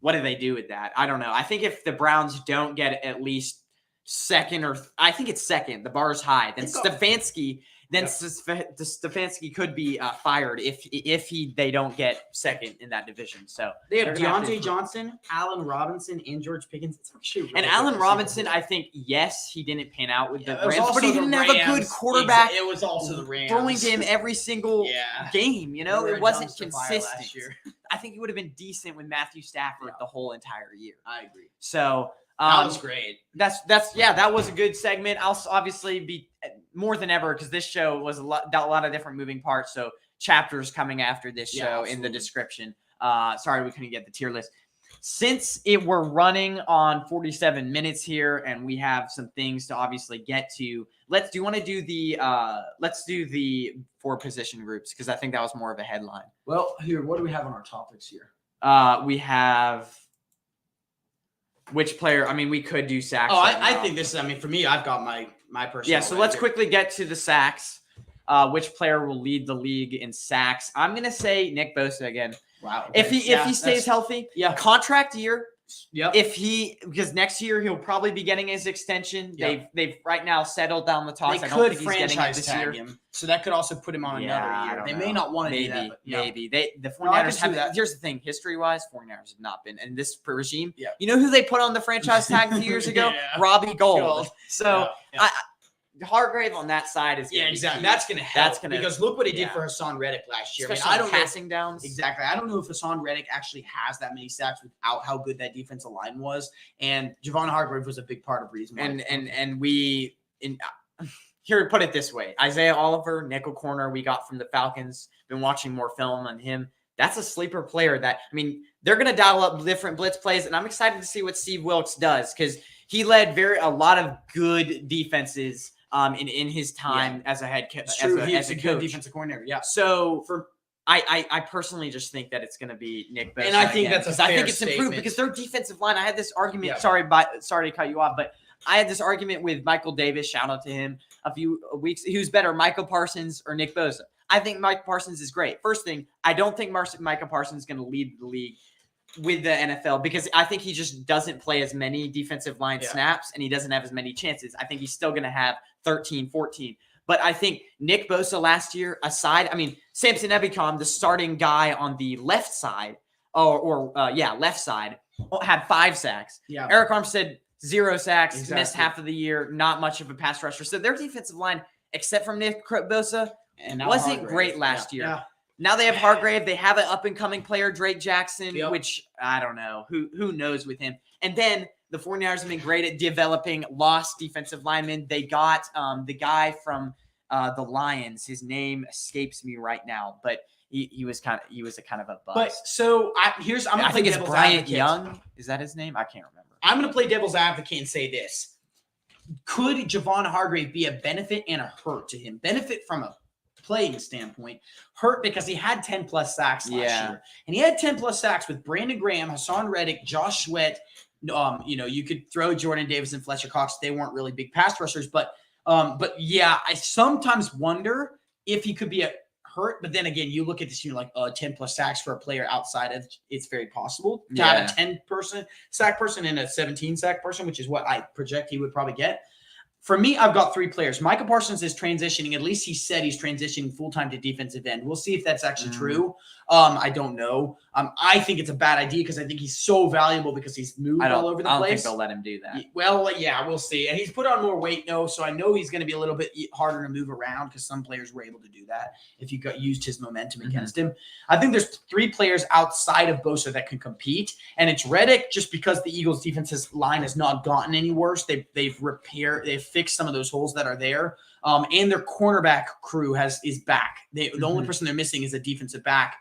what do they do with that? I don't know. I think if the Browns don't get at least second I think it's second. The bar is high. Then Stefanski. Then Stefanski could be fired if they don't get second in that division. So they have Deontay Johnson, Allen Robinson, and George Pickens. It's actually really Allen Robinson, I think, yes, he didn't pan out with the Rams, but he didn't have a good quarterback. It was also the Rams throwing to him every single game. You know, it wasn't consistent. Last year. I think he would have been decent with Matthew Stafford the whole entire year. I agree. So that was great. That was a good segment. I'll obviously be more than ever because this show was a lot of different moving parts. So chapters coming after this show in the description. Sorry we couldn't get the tier list. Since we're running on 47 minutes here and we have some things to obviously get to, let's do the 4 position groups because I think that was more of a headline. Well, here, what do we have on our topics here? We have which player? I mean, we could do sacks. I think this is. I mean, for me, I've got my personal. Yeah, so let's quickly get to the sacks. Which player will lead the league in sacks? I'm gonna say Nick Bosa again. Wow. Okay. If he stays healthy, contract year. Yep. Because next year he'll probably be getting his extension. Yep. They've right now settled down the talks. They I don't could think he's franchise tag him, so that could also put him on another year. They may not want to do that. But maybe the 49ers have that. Here's the thing, history-wise, 49ers have not been in this regime. Yeah. You know who they put on the franchise tag a few years ago? Robbie Gould. So Hargrave on that side is exactly. That's going to help. Because look what he did for Hassan Reddick last year. I don't passing downs. Exactly. I don't know if Hassan Reddick actually has that many sacks without how good that defensive line was. And Javon Hargrave was a big part of the reason why. Here, put it this way. Isaiah Oliver, nickel corner we got from the Falcons. Been watching more film on him. That's a sleeper player they're going to dial up different blitz plays. And I'm excited to see what Steve Wilkes does because he led a lot of good defenses in his time as a head coach, as a coach, defensive coordinator. Yeah. So I personally just think that it's going to be Nick Bosa, and I think that's I think it's improved because their defensive line. I had this argument. Sorry to cut you off, but I had this argument with Michael Davis. Shout out to him a few weeks. Who's better, Michael Parsons or Nick Bosa? I think Mike Parsons is great. First thing, I don't think Micah Parsons is going to lead the league. with the NFL because I think he just doesn't play as many defensive line snaps and he doesn't have as many chances. I think he's still going to have 13, 14. But I think Nick Bosa last year, Samson Ebicom, the starting guy on the left side, left side, had 5 sacks. Yeah. Eric Armstead, 0 sacks, missed half of the year, not much of a pass rusher. So their defensive line, except from Nick Bosa, wasn't great last year. Yeah. Now they have Hargrave. They have an up-and-coming player, Drake Jackson, which I don't know. Who knows with him? And then the 49ers have been great at developing lost defensive linemen. They got the guy from the Lions. His name escapes me right now, but he was a kind of a bust. But so I think it's Bryant Young. Is that his name? I can't remember. I'm going to play devil's advocate and say this. Could Javon Hargrave be a benefit and a hurt to him? Benefit from a playing standpoint, hurt because he had 10-plus sacks last year. And he had 10-plus sacks with Brandon Graham, Hassan Reddick, Josh Sweat. You could throw Jordan Davis and Fletcher Cox. They weren't really big pass rushers. But I sometimes wonder if he could be a hurt. But then again, you look at this, you're like, 10-plus sacks for a player outside of it's very possible to have a 10-person sack person and a 17-sack person, which is what I project he would probably get. For me, I've got 3 players. Micah Parsons is transitioning. At least he said he's transitioning full-time to defensive end. We'll see if that's actually true. I don't know. I think it's a bad idea because I think he's so valuable because he's moved all over the place. I don't think they'll let him do that. Well, yeah, we'll see. And he's put on more weight, so I know he's going to be a little bit harder to move around because some players were able to do that if you used his momentum against him. I think there's 3 players outside of Bosa that can compete, and it's Reddick just because the Eagles' defensive line has not gotten any worse. They've fixed some of those holes that are there. And their cornerback crew is back. The only person they're missing is a defensive back,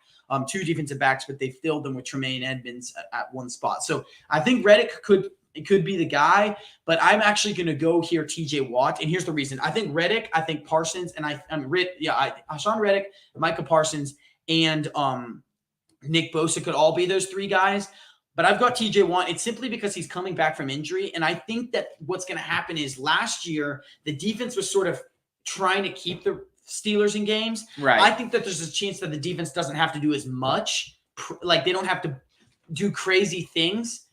2 defensive backs, but they filled them with Tremaine Edmonds at one spot. So I think Reddick could be the guy, but I'm actually going to go here TJ Watt. And here's the reason. I think Reddick, I think Parsons, and Hassan Reddick, Micah Parsons, and Nick Bosa could all be those 3 guys. But I've got TJ Watt. It's simply because he's coming back from injury. And I think that what's going to happen is last year, the defense was sort of trying to keep the Steelers in games. Right. I think that there's a chance that the defense doesn't have to do as much. Like they don't have to do crazy things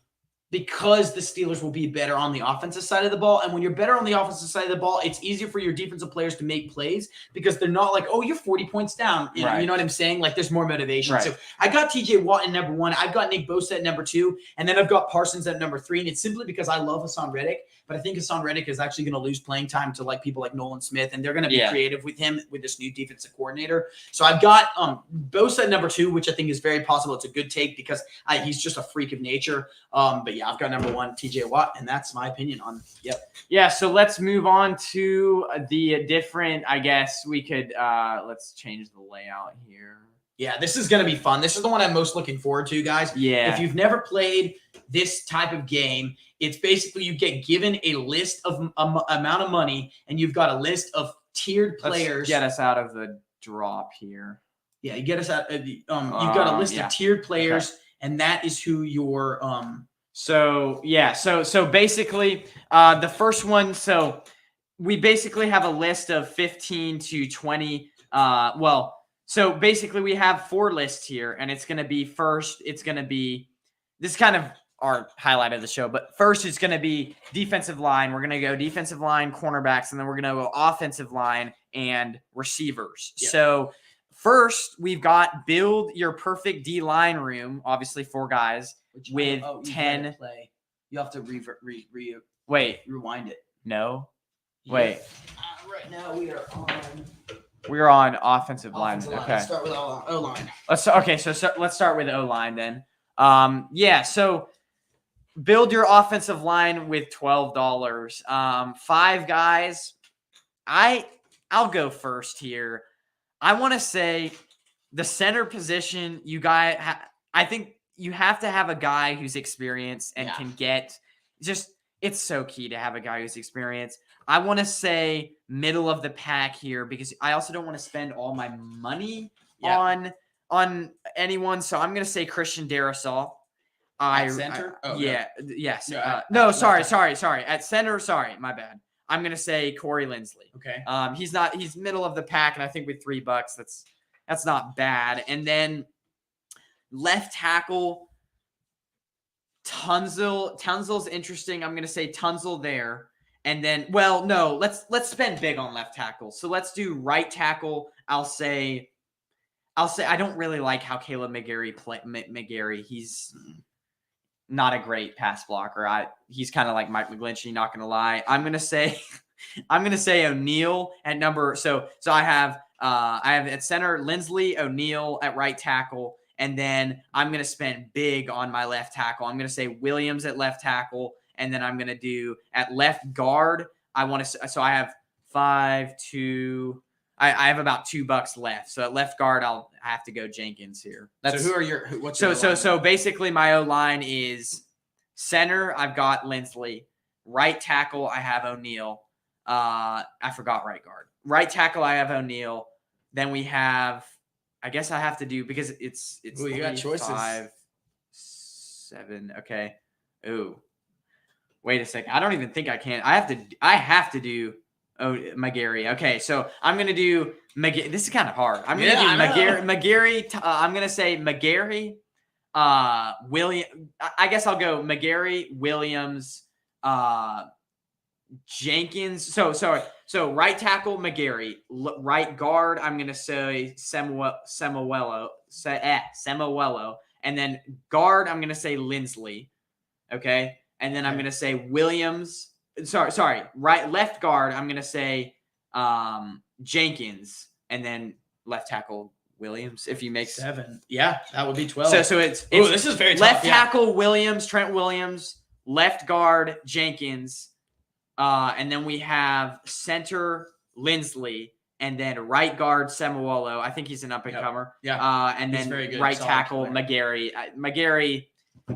because the Steelers will be better on the offensive side of the ball. And when you're better on the offensive side of the ball, it's easier for your defensive players to make plays because they're not like, oh, you're 40 points down. You know what I'm saying? Like there's more motivation. Right. So I got TJ Watt at number 1. I've got Nick Bosa at number 2. And then I've got Parsons at number 3. And it's simply because I love Hassan Reddick. But I think Hassan Reddick is actually going to lose playing time to like people like Nolan Smith. And they're going to be creative with him with this new defensive coordinator. So I've got Bosa at number 2, which I think is very possible. It's a good take because he's just a freak of nature. But yeah, I've got number 1, TJ Watt, and that's my opinion on Yeah, so let's move on to the different, I guess we could let's change the layout here. Yeah, this is going to be fun. This is the one I'm most looking forward to, guys. Yeah. If you've never played this type of game, it's basically you get given a list of amount of money, and you've got a list of tiered players. Let's get us out of the drop here. Yeah, you get us out of the you've got a list of tiered players, and that is who your So basically the first one, so we basically have a list of 15 to 20 so basically we have 4 lists here, and it's going to be first, this is kind of our highlight of the show, but first it's going to be defensive line. We're going to go defensive line, cornerbacks, and then we're going to go offensive line and receivers. Yep. So first we've got build your perfect D-line room, obviously 4 guys with 10. You have to rewind it. No. Wait. Right now we are on. We're on offensive line. Okay. Let's start with O-line. Let's start with O-line then. So build your offensive line with $12. 5 guys. I'll go first here. I want to say the center position, I think you have to have a guy who's experienced and can get it's so key to have a guy who's experienced. I want to say middle of the pack here because I also don't want to spend all my money on anyone. So I'm going to say Christian Darrisaw. At center? Yes. No, sorry. At center, my bad. I'm going to say Corey Linsley. Okay. He's middle of the pack, and I think with $3, that's not bad. And then left tackle, Tunzel's interesting. I'm gonna say Tunzel there, and then no, let's spend big on left tackle. So let's do right tackle. I'll say I don't really like how Caleb McGarry. He's not a great pass blocker. He's kind of like Mike McGlinchey. Not gonna lie. I'm gonna say O'Neal at number. So I have at center Lindsley, O'Neal at right tackle. And then I'm going to spend big on my left tackle. I'm going to say Williams at left tackle. And then I'm going to do at left guard. I have 5, 2. I have about $2 left. So at left guard, I have to go Jenkins here. So who are your, what's your so basically my O-line is center. I've got Lindsley. Right tackle, I have O'Neal. I forgot right guard. Right tackle, I have O'Neal. Then we have, I guess I have to do, because it's Ooh, you got choices. 5, 7. Okay. Ooh. Wait a second. I don't even think I can. I have to do McGarry. Okay, so I'm gonna do McGarry. This is kind of hard. I'm gonna do McGarry. I'm gonna say McGarry. William. I guess I'll go McGarry, Williams, Jenkins. So right tackle McGarry, right guard I'm gonna say Samuello, and then guard I'm gonna say Lindsley, okay, and then I'm gonna say Williams. Left guard I'm gonna say Jenkins, and then left tackle Williams. If you make 7, yeah, that would be 12. So it's this is very left tough, tackle Williams, Trent Williams, left guard Jenkins. And then we have center Lindsley, and then right guard Samuello. I think he's an up-and-comer. Yeah. And then right tackle McGarry. McGarry,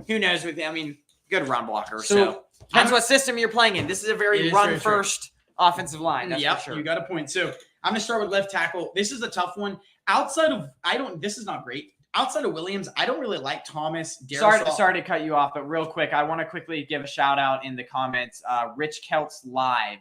who knows? Good run blocker. So depends what system you're playing in. This is a very run-first offensive line. That's for sure. You got a point. So I'm going to start with left tackle. This is a tough one. This is not great. Outside of Williams, I don't really like Thomas. Sorry to cut you off, but real quick, I want to quickly give a shout out in the comments. Rich Kelt's Live.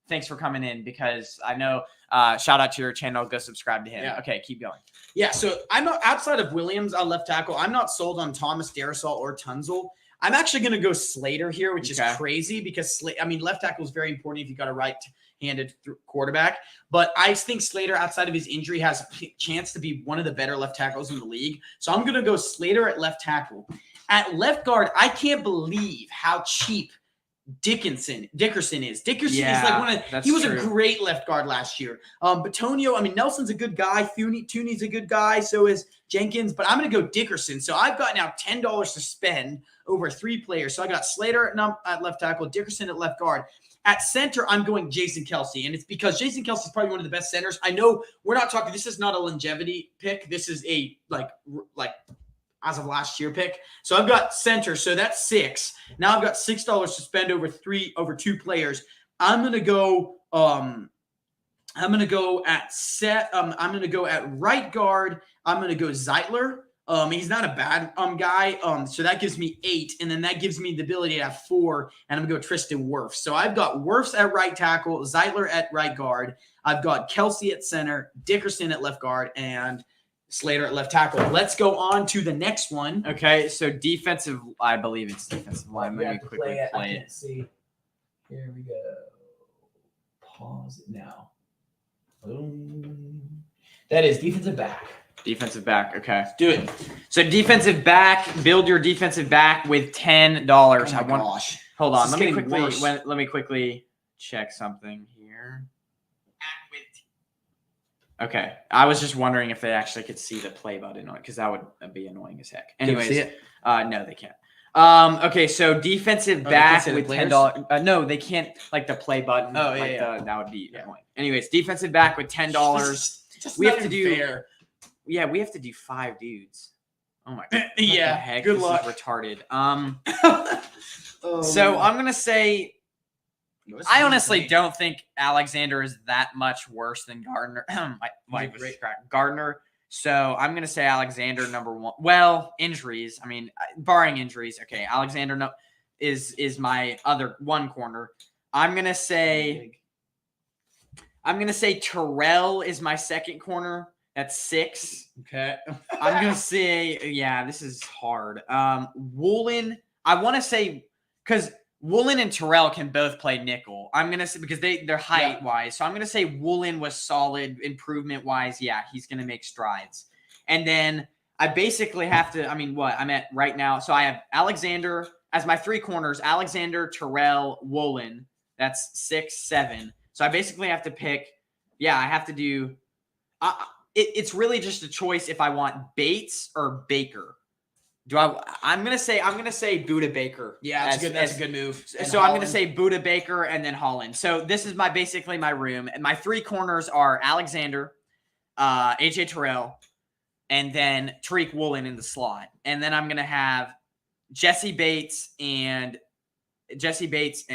Thanks for coming in, because I know shout out to your channel. Go subscribe to him. Yeah. Okay, keep going. Yeah, so I'm not outside of Williams on left tackle. I'm not sold on Thomas, Darrisaw, or Tunzel. I'm actually going to go Slater here, which is crazy because left tackle is very important if you got a right-handed quarterback. But I think Slater, outside of his injury, has a chance to be one of the better left tackles in the league. So I'm going to go Slater at left tackle. At left guard, I can't believe how cheap Dickerson is. Dickerson is like he was a great left guard last year. But Tonio, Nelson's a good guy. Tooney's a good guy. So is Jenkins. But I'm going to go Dickerson. So I've got now $10 to spend over 3 players. So I got Slater at left tackle, Dickerson at left guard. At center, I'm going Jason Kelce. And it's because Jason Kelce is probably one of the best centers. I know we're not talking, this is not a longevity pick. This is a like as of last year pick. So I've got center. So that's 6. Now I've got $6 to spend over 2 players. I'm going to go at right guard. I'm going to go Zeitler. He's not a bad guy. So that gives me 8, and then that gives me the ability to have 4, and I'm going to go Tristan Wirfs. So I've got Wirfs at right tackle, Zeitler at right guard. I've got Kelce at center, Dickerson at left guard, and Slater at left tackle. Let's go on to the next one. Okay, so defensive, I believe it's defensive line. Let me quickly play it. See. Here we go. Pause it now. Boom. That is defensive back. Defensive back. Okay. Let's do it. So defensive back, build your defensive back with $10. Oh my gosh. Hold on. Let me quickly check something here. Okay. I was just wondering if they actually could see the play button on it, because that would be annoying as heck. Anyways, see it? No, they can't. Okay, so defensive back with $10. No, they can't, like the play button. Oh, yeah. That would be annoying. Anyways, defensive back with $10. We have to do fair. Yeah, we have to do 5 dudes. Oh my god. Yeah. The heck? Good luck. Is retarded. So I'm gonna say I honestly don't think Alexander is that much worse than Gardner. Gardner. So I'm gonna say Alexander number 1. Well, injuries. Barring injuries. Okay, Alexander is my other one corner. I'm gonna say Terrell is my second corner. That's 6. Okay. I'm going to say, yeah, this is hard. Woolen, I want to say because Woolen and Terrell can both play nickel. I'm gonna say because they're height wise. So I'm gonna say Woolen was solid improvement wise. Yeah, he's gonna make strides. And then I basically have to. I mean, what I'm at right now. So I have Alexander as my 3 corners. Alexander, Terrell, Woolen. That's 6, 7. So I basically have to pick. Yeah, I have to do. It's really just a choice if I want Bates or Baker. I'm gonna say Buda Baker. Yeah, that's a good move. So I'm gonna say Buda Baker and then Holland. So this is basically my room. And my 3 corners are Alexander, AJ Terrell, and then Tariq Woolen in the slot. And then I'm gonna have Jesse Bates and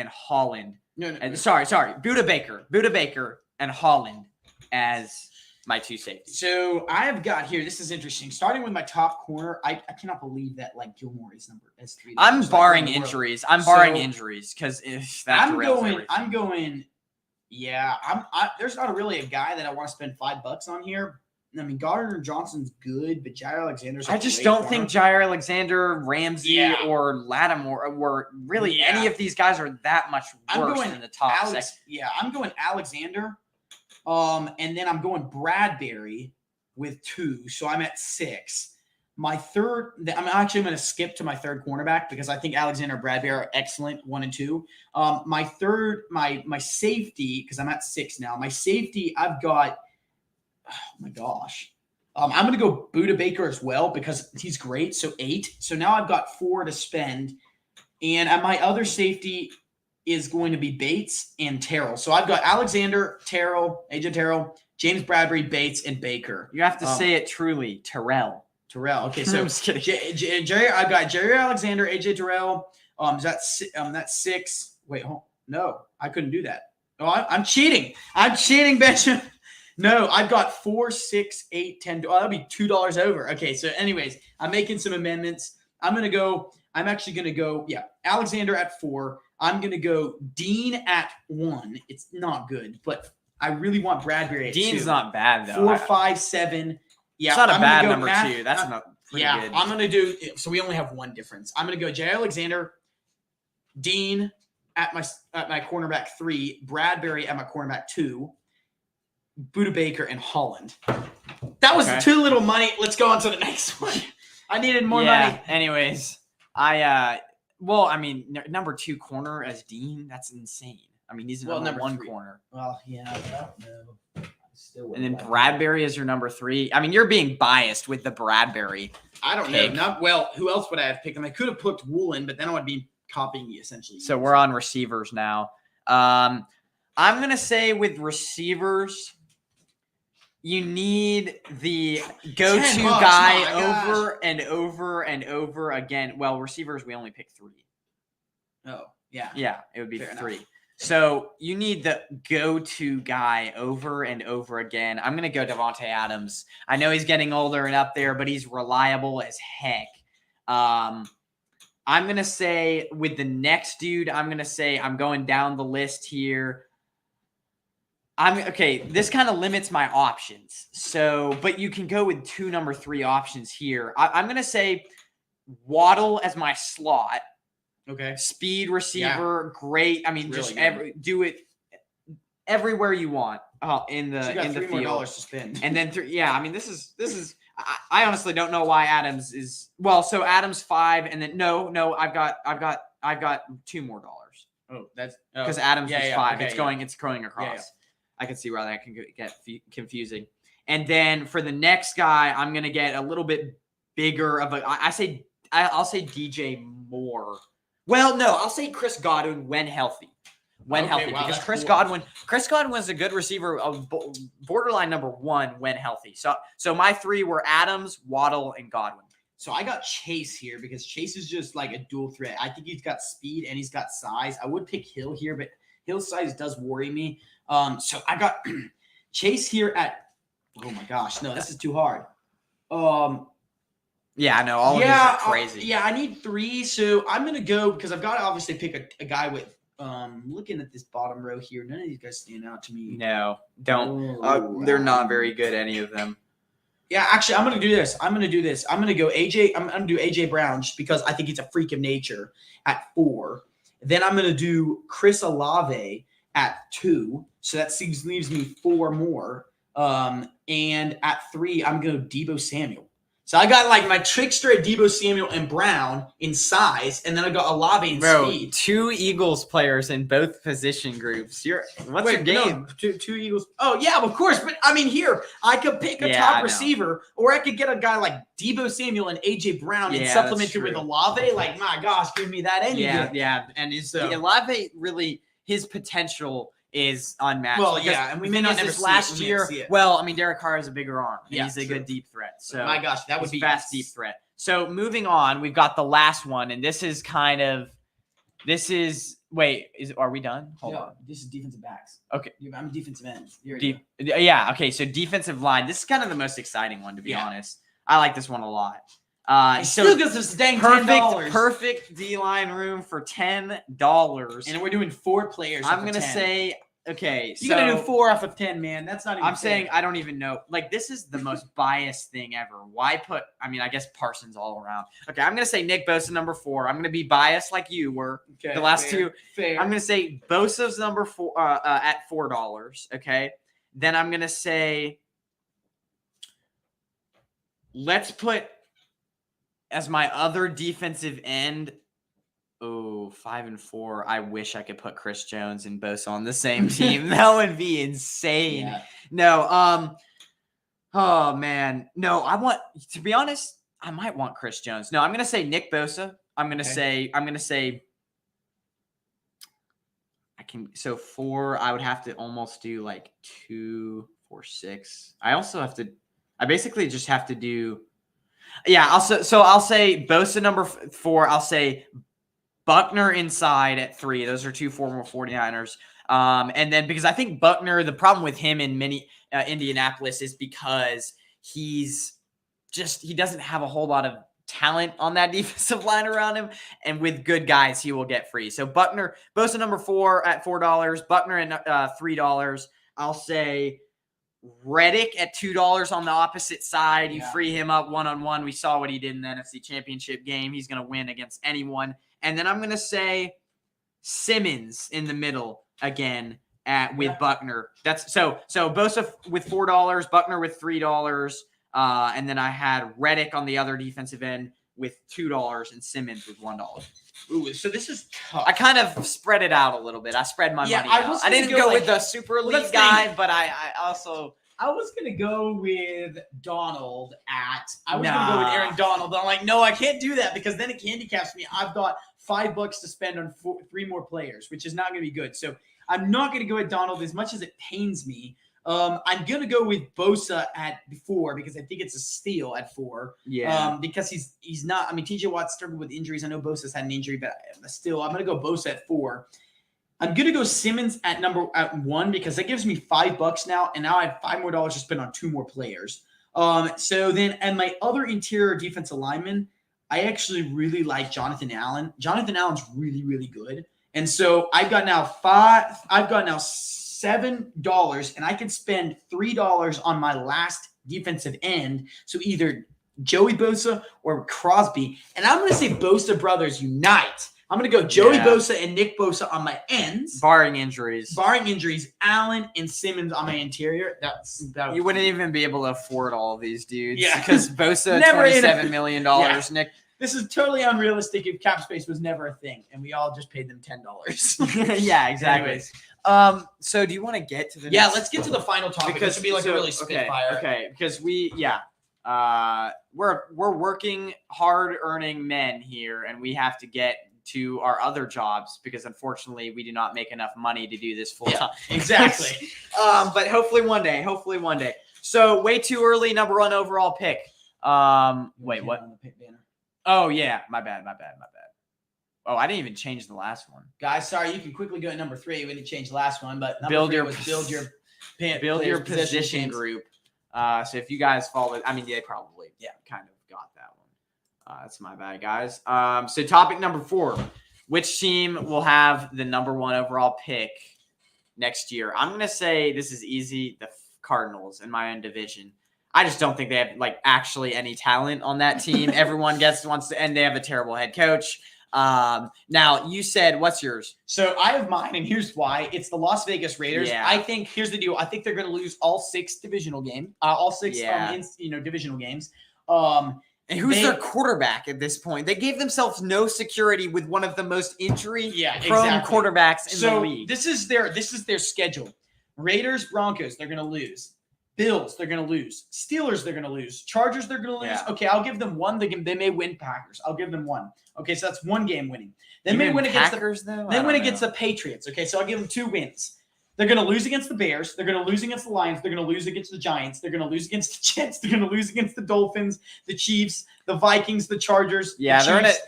Holland. No. Sorry. Buda Baker and Holland as my 2 safeties. So I have got here. This is interesting. Starting with my top corner, I cannot believe that Gilmore is number S3. I'm barring injuries. I'm barring injuries because I'm going. Yeah, there's not really a guy that I want to spend $5 on here. I mean, Gardner Johnson's good, but Jair Alexander's. I just don't think Jair Alexander, Ramsey, or Lattimore were really any of these guys are that much worse than the top section. Yeah, I'm going Alexander. And then I'm going Bradbury with 2. So I'm at 6. My third, I'm actually going to skip to my third cornerback because I think Alexander and Bradbury are excellent, 1 and 2. My third, my safety, because I'm at 6 now. My safety, I've got, oh my gosh. I'm going to go Buda Baker as well because he's great. So 8. So now I've got 4 to spend. And my other safety is going to be Bates and Terrell. So I've got Alexander, Terrell, AJ Terrell, James Bradbury, Bates, and Baker. You have to say it truly, Terrell. Okay, so I'm just kidding. I've got Jerry Alexander, AJ Terrell. That's 6. Wait, no, I couldn't do that. Oh, I'm cheating. Benjamin. No, I've got 4, 6, 8, 10. Oh, that'll be $2 over. Okay, so anyways, I'm making some amendments. I'm actually going to go, Alexander at 4. I'm going to go Dean at 1. It's not good, but I really want Bradbury at 2. Dean's not bad, though. 4, 5, 7. Yeah, it's not a bad number 2. That's not pretty good. I'm going to do – so we only have one difference. I'm going to go Jay Alexander, Dean at my cornerback 3, Bradbury at my cornerback 2, Buda Baker, and Holland. That was too little money. Let's go on to the next one. I needed more money. Anyways, number 2 corner as Dean, that's insane. I mean, he's number 1 corner. Well, yeah, I don't know. And then Bradbury is your number 3. I mean, you're being biased with the Bradbury. I don't know. Who else would I have picked? I could have picked Woolen, but then I would be copying you essentially. So we're on receivers now. I'm going to say with receivers, you need the go-to guy over and over and over again. Well, receivers, we only pick 3. Oh, yeah. Yeah, it would be Fair 3. enough. So you need the go-to guy over and over again. I'm going to go Devontae Adams. I know he's getting older and up there, but he's reliable as heck. I'm going to say with the next dude, I'm going down the list here. This kind of limits my options. So, but you can go with 2 number 3 options here. I'm going to say Waddle as my slot. Okay. Speed receiver, great. I mean, really just do it everywhere you want in the field. $3 to spend. And then this is I honestly don't know why Adams is so Adams 5 and then no, I've got 2 more dollars. Oh, that's because Adams is 5. Okay, it's going across. Yeah. I can see why that can get confusing. And then for the next guy, I'm gonna get a little bit bigger of I'll say DJ Moore. Well, no, I'll say Chris Godwin when healthy. Because Chris Godwin was a good receiver, borderline number 1 when healthy. So my 3 were Adams, Waddle, and Godwin. So I got Chase here because Chase is just like a dual threat. I think he's got speed and he's got size. I would pick Hill here, but Hill's size does worry me. So I got Chase here at oh my gosh, no, this is too hard. Yeah, I know. All of these are crazy. I need 3. So I'm going to go because I've got to obviously pick a guy with looking at this bottom row here. None of these guys stand out to me. No, don't. They're not very good, any of them. Yeah, actually, I'm gonna do this. I'm gonna go AJ. I'm gonna do AJ Brown just because I think he's a freak of nature at 4. Then I'm gonna do Chris Olave at 2. So that leaves me 4 more. And at 3, I'm gonna go Deebo Samuel. So I got like my trickster at Deebo Samuel and Brown in size, and then I got Olave in speed. 2 Eagles players in both position groups. What's your game? No, two Eagles. Oh yeah, of course. But I mean, here I could pick a top receiver, or I could get a guy like Deebo Samuel and AJ Brown and supplement it with Olave. Like, my gosh, give me that any day. Yeah. And Olave really, his potential is unmatched. Well, yeah, and we may not never see last year. Well, I mean, Derek Carr has a bigger arm. And he's a good deep threat. So my gosh, that would be fast deep threat. So moving on, we've got the last one, and this is are we done? Hold on. This is defensive backs. Okay. I'm defensive ends. Yeah, okay, so defensive line. This is kind of the most exciting one, to be honest. I like this one a lot. Still gives us dang $10. Perfect D-line room for $10. And we're doing 4 players. I'm going to say, okay. You're going to do 4 off of 10, man. That's not even fair. Saying I don't even know. Like, this is the most biased thing ever. Why I guess Parsons all around. Okay, I'm going to say Nick Bosa, number 4. I'm going to be biased like you were the last 2. Fair. I'm going to say Bosa's number 4 at $4, okay? Then I'm going to say, let's put as my other defensive end, 5 and 4. I wish I could put Chris Jones and Bosa on the same team. That would be insane. Yeah. No, oh man. No, to be honest, I might want Chris Jones. No, I'm gonna say Nick Bosa. I'm gonna say so 4, I would have to almost do like 2, 4, 6. I basically just have to do. Yeah, I'll say Bosa number 4. I'll say Buckner inside at 3. Those are 2 former 49ers. And then because I think Buckner, the problem with him in Indianapolis is because he doesn't have a whole lot of talent on that defensive line around him. And with good guys, he will get free. So Bosa number 4 at $4, Buckner at $3. I'll say Reddick at $2 on the opposite side. You free him up one-on-one. We saw what he did in the NFC Championship game. He's going to win against anyone. And then I'm going to say Simmons in the middle again with Buckner. That's so Bosa with $4, Buckner with $3, and then I had Reddick on the other defensive end with $2 and Simmons with $1. Ooh, so this is tough. I kind of spread it out a little bit. I spread my money out. I didn't go with the super elite guy, but I was going to go with Donald I was going to go with Aaron Donald, but I'm like, no, I can't do that because then it handicaps me. I've got $5 to spend on 3 more players, which is not going to be good. So I'm not going to go with Donald as much as it pains me. I'm going to go with Bosa at 4 because I think it's a steal at 4. Yeah. Because he's not. I mean, TJ Watt struggled with injuries. I know Bosa's had an injury, but still, I'm going to go Bosa at 4. I'm going to go Simmons at 1 because that gives me $5 now, and now I have $5 more to spend on 2 more players. So then, and my other interior defensive lineman, I actually really like Jonathan Allen. Jonathan Allen's really, really good. And so I've got now $7, and I can spend $3 on my last defensive end. So either Joey Bosa or Crosby. And I'm going to say Bosa brothers unite. I'm going to go Joey Bosa and Nick Bosa on my ends. Barring injuries. Allen and Simmons on my interior. You wouldn't even be able to afford all of these dudes. Yeah. Because Bosa, $27 million. Yeah. Nick. This is totally unrealistic if cap space was never a thing, and we all just paid them $10. Yeah, exactly. Anyways. So do you want to get to the next? Let's get to the final topic. This would be like a really spitfire. Okay, because we're working hard earning men here, and we have to get to our other jobs because unfortunately we do not make enough money to do this full time. Exactly. But hopefully one day. So way too early, number 1 overall pick. Wait, what? On the pick banner. Oh yeah, my bad. Oh, I didn't even change the last one. Guys, sorry, you can quickly go at number 3. We didn't change the last one, but build your position group. So if you guys follow, I mean, they probably kind of got that one. That's my bad, guys. So topic number 4, which team will have the number 1 overall pick next year? I'm gonna say this is easy. The Cardinals in my own division. I just don't think they have like actually any talent on that team. Everyone wants to, and they have a terrible head coach. Now you said, what's yours? So I have mine, and here's why. It's the Las Vegas Raiders. Yeah. I think here's the deal. I think they're going to lose all six divisional games. Divisional games. And who's their quarterback at this point? They gave themselves no security with one of the most injury-prone quarterbacks in the league. This is their schedule. Raiders, Broncos, they're going to lose. Bills, they're going to lose. Steelers, they're going to lose. Chargers, they're going to lose. Yeah. Okay, I'll give them one. They may win Packers. I'll give them one. Okay, so that's one game winning. They may win against Packers, though. They win against the Patriots. Okay, so I'll give them 2 wins. They're going to lose against the Bears. They're going to lose against the Lions. They're going to lose against the Giants. They're going to lose against the Jets. They're going to lose against the Dolphins, the Chiefs, the Vikings, the Chargers. Yeah, they're in it.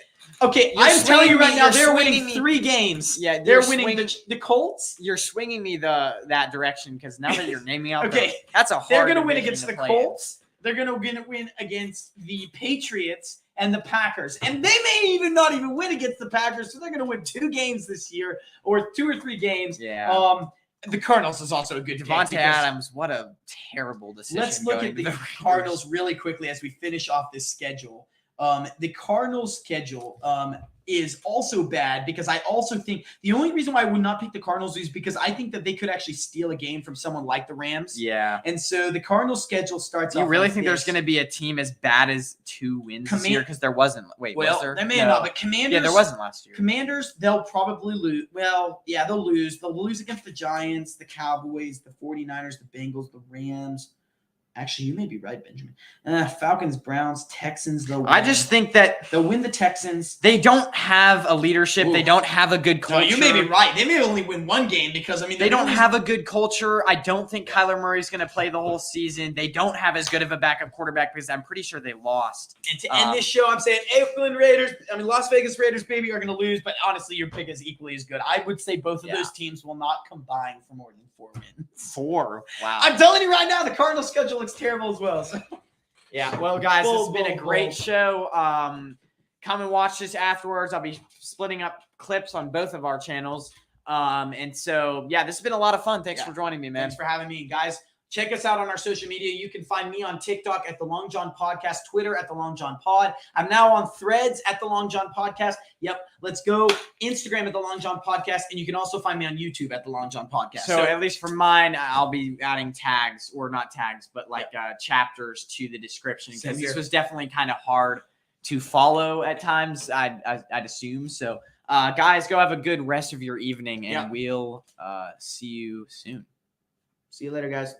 Okay, I'm telling you right now, they're winning 3 games. Yeah, they're winning the Colts. You're swinging me that direction because now that you're naming out, okay, that's a hard. They're going to win against the Colts. They're going to win against the Patriots and the Packers, and they may not even win against the Packers. So they're going to win 2 games this year, or 2 or 3 games. Yeah. The Cardinals is also a good Devontae Adams. What a terrible decision. Let's look at the Cardinals really quickly as we finish off this schedule. The Cardinals' schedule is also bad because I also think the only reason why I would not pick the Cardinals is because I think that they could actually steal a game from someone like the Rams. Yeah. And so the Cardinals' schedule starts off. You really think there's going to be a team as bad as 2 wins this year? Because there wasn't. Wait, was there? They may not, but Commanders. Yeah, there wasn't last year. Commanders, they'll probably lose. Well, yeah, they'll lose. They'll lose against the Giants, the Cowboys, the 49ers, the Bengals, the Rams. Actually, you may be right, Benjamin. Falcons, Browns, Texans, they'll win. I just think that they'll win the Texans. They don't have a leadership. Ooh. They don't have a good culture. No, you may be right. They may only win 1 game because, they don't have a good culture. I don't think Kyler Murray's going to play the whole season. They don't have as good of a backup quarterback because I'm pretty sure they lost. And to end this show, I'm saying Las Vegas Raiders, baby, are going to lose. But honestly, your pick is equally as good. I would say both of those teams will not combine for more than 4 wins. 4? Wow. I'm telling you right now, the Cardinals' schedule looks terrible as well. So. Yeah, well, guys, this has been a great show. Come and watch this afterwards. I'll be splitting up clips on both of our channels. And so, yeah, this has been a lot of fun. Thanks for joining me, man. Thanks for having me. Guys, check us out on our social media. You can find me on TikTok at The Long John Podcast, Twitter at The Long John Pod. I'm now on Threads at The Long John Podcast. Yep, let's go. Instagram at The Long John Podcast. And you can also find me on YouTube at The Long John Podcast. So at least for mine, I'll be adding tags, or not tags, but like chapters to the description. Because this was definitely kind of hard to follow at times, I'd assume. So, guys, go have a good rest of your evening, and we'll see you soon. See you later, guys.